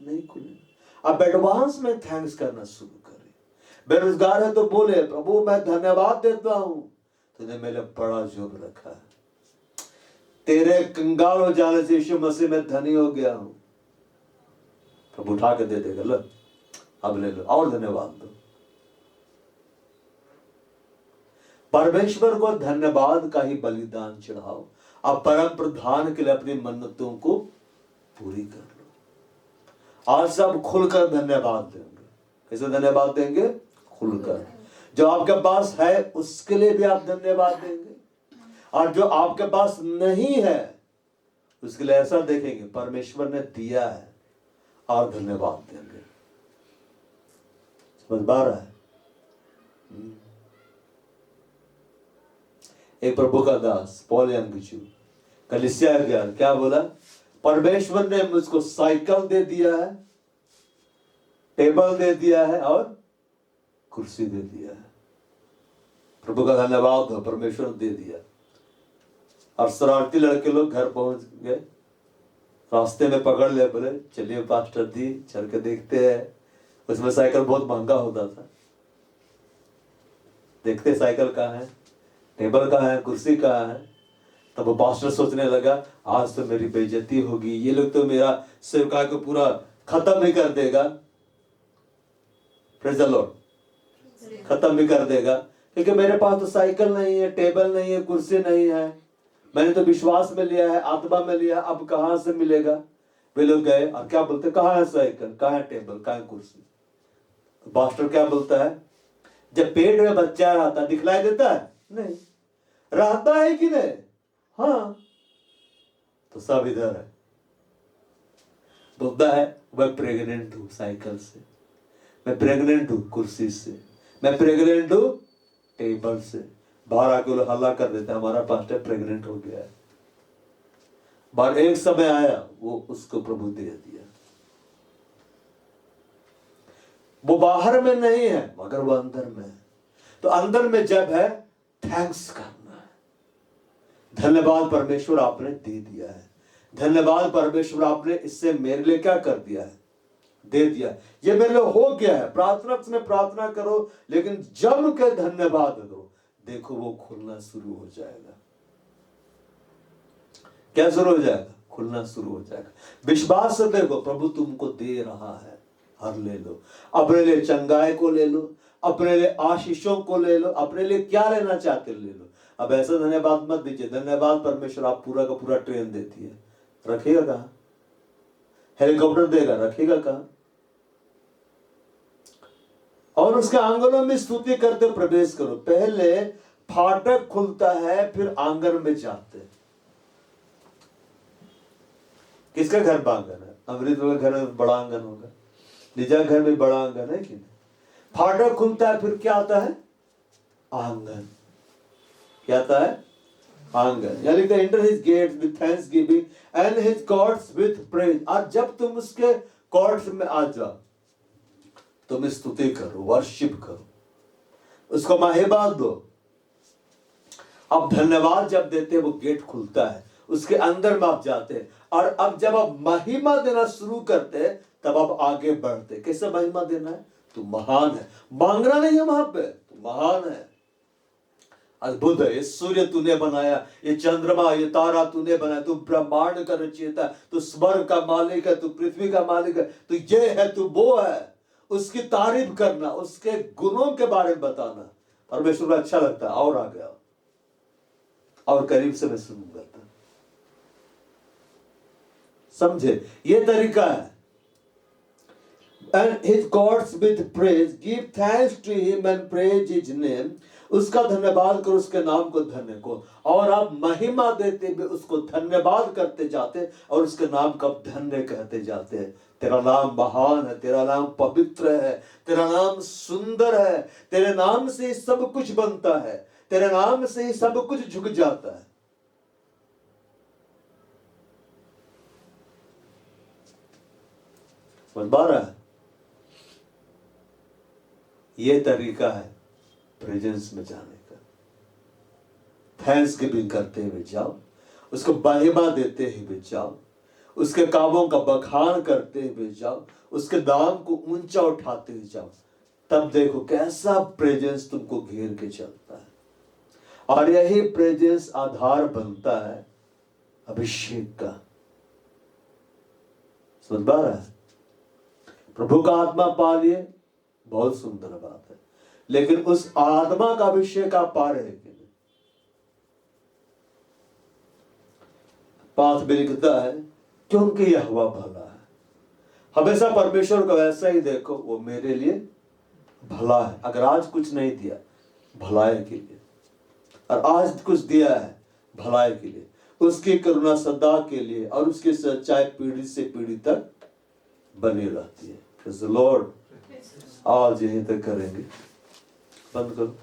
नहीं खुलेंगे। अब एडवांस में थैंक्स करना शुरू करें। बेरोजगार है तो बोले प्रभु मैं धन्यवाद देता हूं, तूने मेरे बड़ा जोग रखा है, तेरे कंगाल हो जाने से यीशु मसीह में धनी हो गया हूं। प्रभु उठा के दे देगा, लो अब ले लो और धन्यवाद दो। परमेश्वर को धन्यवाद का ही बलिदान चढ़ाओ। अब परम प्रधान के लिए अपनी मन्नतों को पूरी कर लो। आज सब खुलकर धन्यवाद देंगे। कैसे धन्यवाद देंगे? खुलकर। जो आपके पास है उसके लिए भी आप धन्यवाद देंगे, और जो आपके पास नहीं है उसके लिए ऐसा देखेंगे परमेश्वर ने दिया है और धन्यवाद देंगे। समझ पा रहा है? एक प्रभु का दास पॉल यंगचू कलीसिया गया, क्या बोला? परमेश्वर ने मुझको साइकिल दे दिया है, टेबल दे दिया है और कुर्सी दे दिया है। प्रभु का धन्यवाद हो, परमेश्वर ने दे दिया। और शरारती लड़के लोग घर पहुंच गए, रास्ते में पकड़ ले, बोले चलिए पास्टर जी चल के देखते हैं। उसमें साइकिल बहुत महंगा होता था। देखते साइकिल कहाँ है, टेबल कहाँ है, कुर्सी कहाँ है। तब वो पास्टर सोचने लगा आज तो मेरी बेइज्जती होगी, ये लोग तो मेरा सेवकाई को पूरा खत्म ही कर देगा। प्रेज़ द लॉर्ड, खत्म भी कर देगा, क्योंकि मेरे पास तो साइकिल नहीं है, टेबल नहीं है, कुर्सी नहीं है। मैंने तो विश्वास में लिया है, आत्मा में लिया, अब कहां से मिलेगा? वे लोग गए और क्या बोलते, कहां है साइकिल, कहां है टेबल, कहां है कुर्सी? पास्टर क्या बोलता है, जब पेट में बच्चा रहता दिखलाई देता है? नहीं। रहता है कि नहीं? हाँ। तो सब इधर है। बोलता है मैं प्रेग्नेंट हूं साइकिल से, मैं प्रेग्नेंट हूं कुर्सी से, मैं प्रेग्नेंट हूं टेबल से। बाहर आके लोग हल्ला कर देते हैं हमारा पास्टर प्रेग्नेंट हो गया है। बाहर एक समय आया वो उसको प्रभु दे दिया। वो बाहर में नहीं है मगर वो अंदर में है। तो अंदर में जब है थैंक्स करना है, धन्यवाद परमेश्वर आपने दे दिया है, धन्यवाद परमेश्वर आपने इससे मेरे लिए क्या कर दिया है, दे दिया। ये मेरे लिए हो गया है। प्रार्थना में प्रार्थना करो, लेकिन जम के धन्यवाद दो, देखो वो खुलना शुरू हो जाएगा। क्या शुरू हो जाएगा? खुलना शुरू हो जाएगा। विश्वास से देखो प्रभु तुमको दे रहा है, हर ले लो। अपने लिए चंगाई को ले लो, अपने लिए आशीषों को ले लो, अपने लिए क्या लेना चाहते ले लो। अब ऐसा धन्यवाद मत दीजिए, धन्यवाद परमेश्वर आप पूरा का पूरा ट्रेन देती है, रखेगा कहाँ? हेलीकॉप्टर देगा, रखेगा कहाँ? और उसके आंगनों में स्तुति करते प्रवेश करो। पहले फाटक खुलता है, फिर आंगन में जाते। किसका घर बांगन है? अमृत के घर में बड़ा आंगन होगा, निजा घर में बड़ा आंगन है कि नहीं? फाटक खुलता है, फिर क्या आता है? आंगन। क्या आता है? आंगन। यानी कि enter his gates with thanksgiving and his courts with praise. और जब तुम उसके कोर्ट्स में आ जाओ, तुम स्तुति करो, वर्शिप करो, उसको महिमा दो। अब धन्यवाद जब देते हैं वो गेट खुलता है, उसके अंदर में आप जाते हैं। और अब जब आप महिमा देना शुरू करते हैं तब आप आगे बढ़ते। कैसे महिमा देना है? तू महान है, मांगना नहीं है वहां पे, तू महान है, अद्भुत है। ये सूर्य तूने बनाया, ये चंद्रमा, ये तारा तूने बनाया, तू ब्रह्मांड का रचयिता, तू स्वर्ग का मालिक है, तू पृथ्वी का मालिक है, तू ये है, तू वो है। उसकी तारीफ करना, उसके गुणों के बारे में बताना परमेश्वर को अच्छा लगता है। और आ गया और करीब से मैं सुनूंगा, समझे? ये तरीका है। And his gods with praise, give thanks to him and praise his name. उसका धन्यवाद करो, उसके नाम को धन्य को। और आप महिमा देते हुए उसको धन्यवाद करते जाते और उसके नाम का धन्य कहते जाते हैं। तेरा नाम महान है, तेरा नाम पवित्र है, तेरा नाम सुंदर है, तेरे नाम से सब कुछ बनता है, तेरे नाम से ही सब कुछ झुक जाता है। समझ पा रहा है? ये तरीका है प्रेजेंस में जाने का। थैंक्सगिविंग करते हुए जाओ, उसको महिमा देते हुए जाओ, उसके कामों का बखान करते हुए जाओ, उसके नाम को ऊंचा उठाते हुए जाओ। तब देखो कैसा प्रेजेंस तुमको घेर के चलता है। और यही प्रेजेंस आधार बनता है अभिषेक का। समझ पा रहा है? प्रभु का आत्मा पा लिए, बहुत सुंदर बात है। लेकिन उस आत्मा का अभिषेक आप पा रहे हैं कि नहीं? पाठ में लिखता है क्योंकि यहोवा भला है। हमेशा परमेश्वर को वैसा ही देखो, वो मेरे लिए भला है। अगर आज कुछ नहीं दिया, भलाई के लिए, और आज कुछ दिया है भलाई के लिए, उसकी करुणा सदा के लिए, और उसकी सच्चाई पीढ़ी से पीढ़ी तक बनी रहती है। Praise the Lord। आज यहीं तक करेंगे, बंद करो।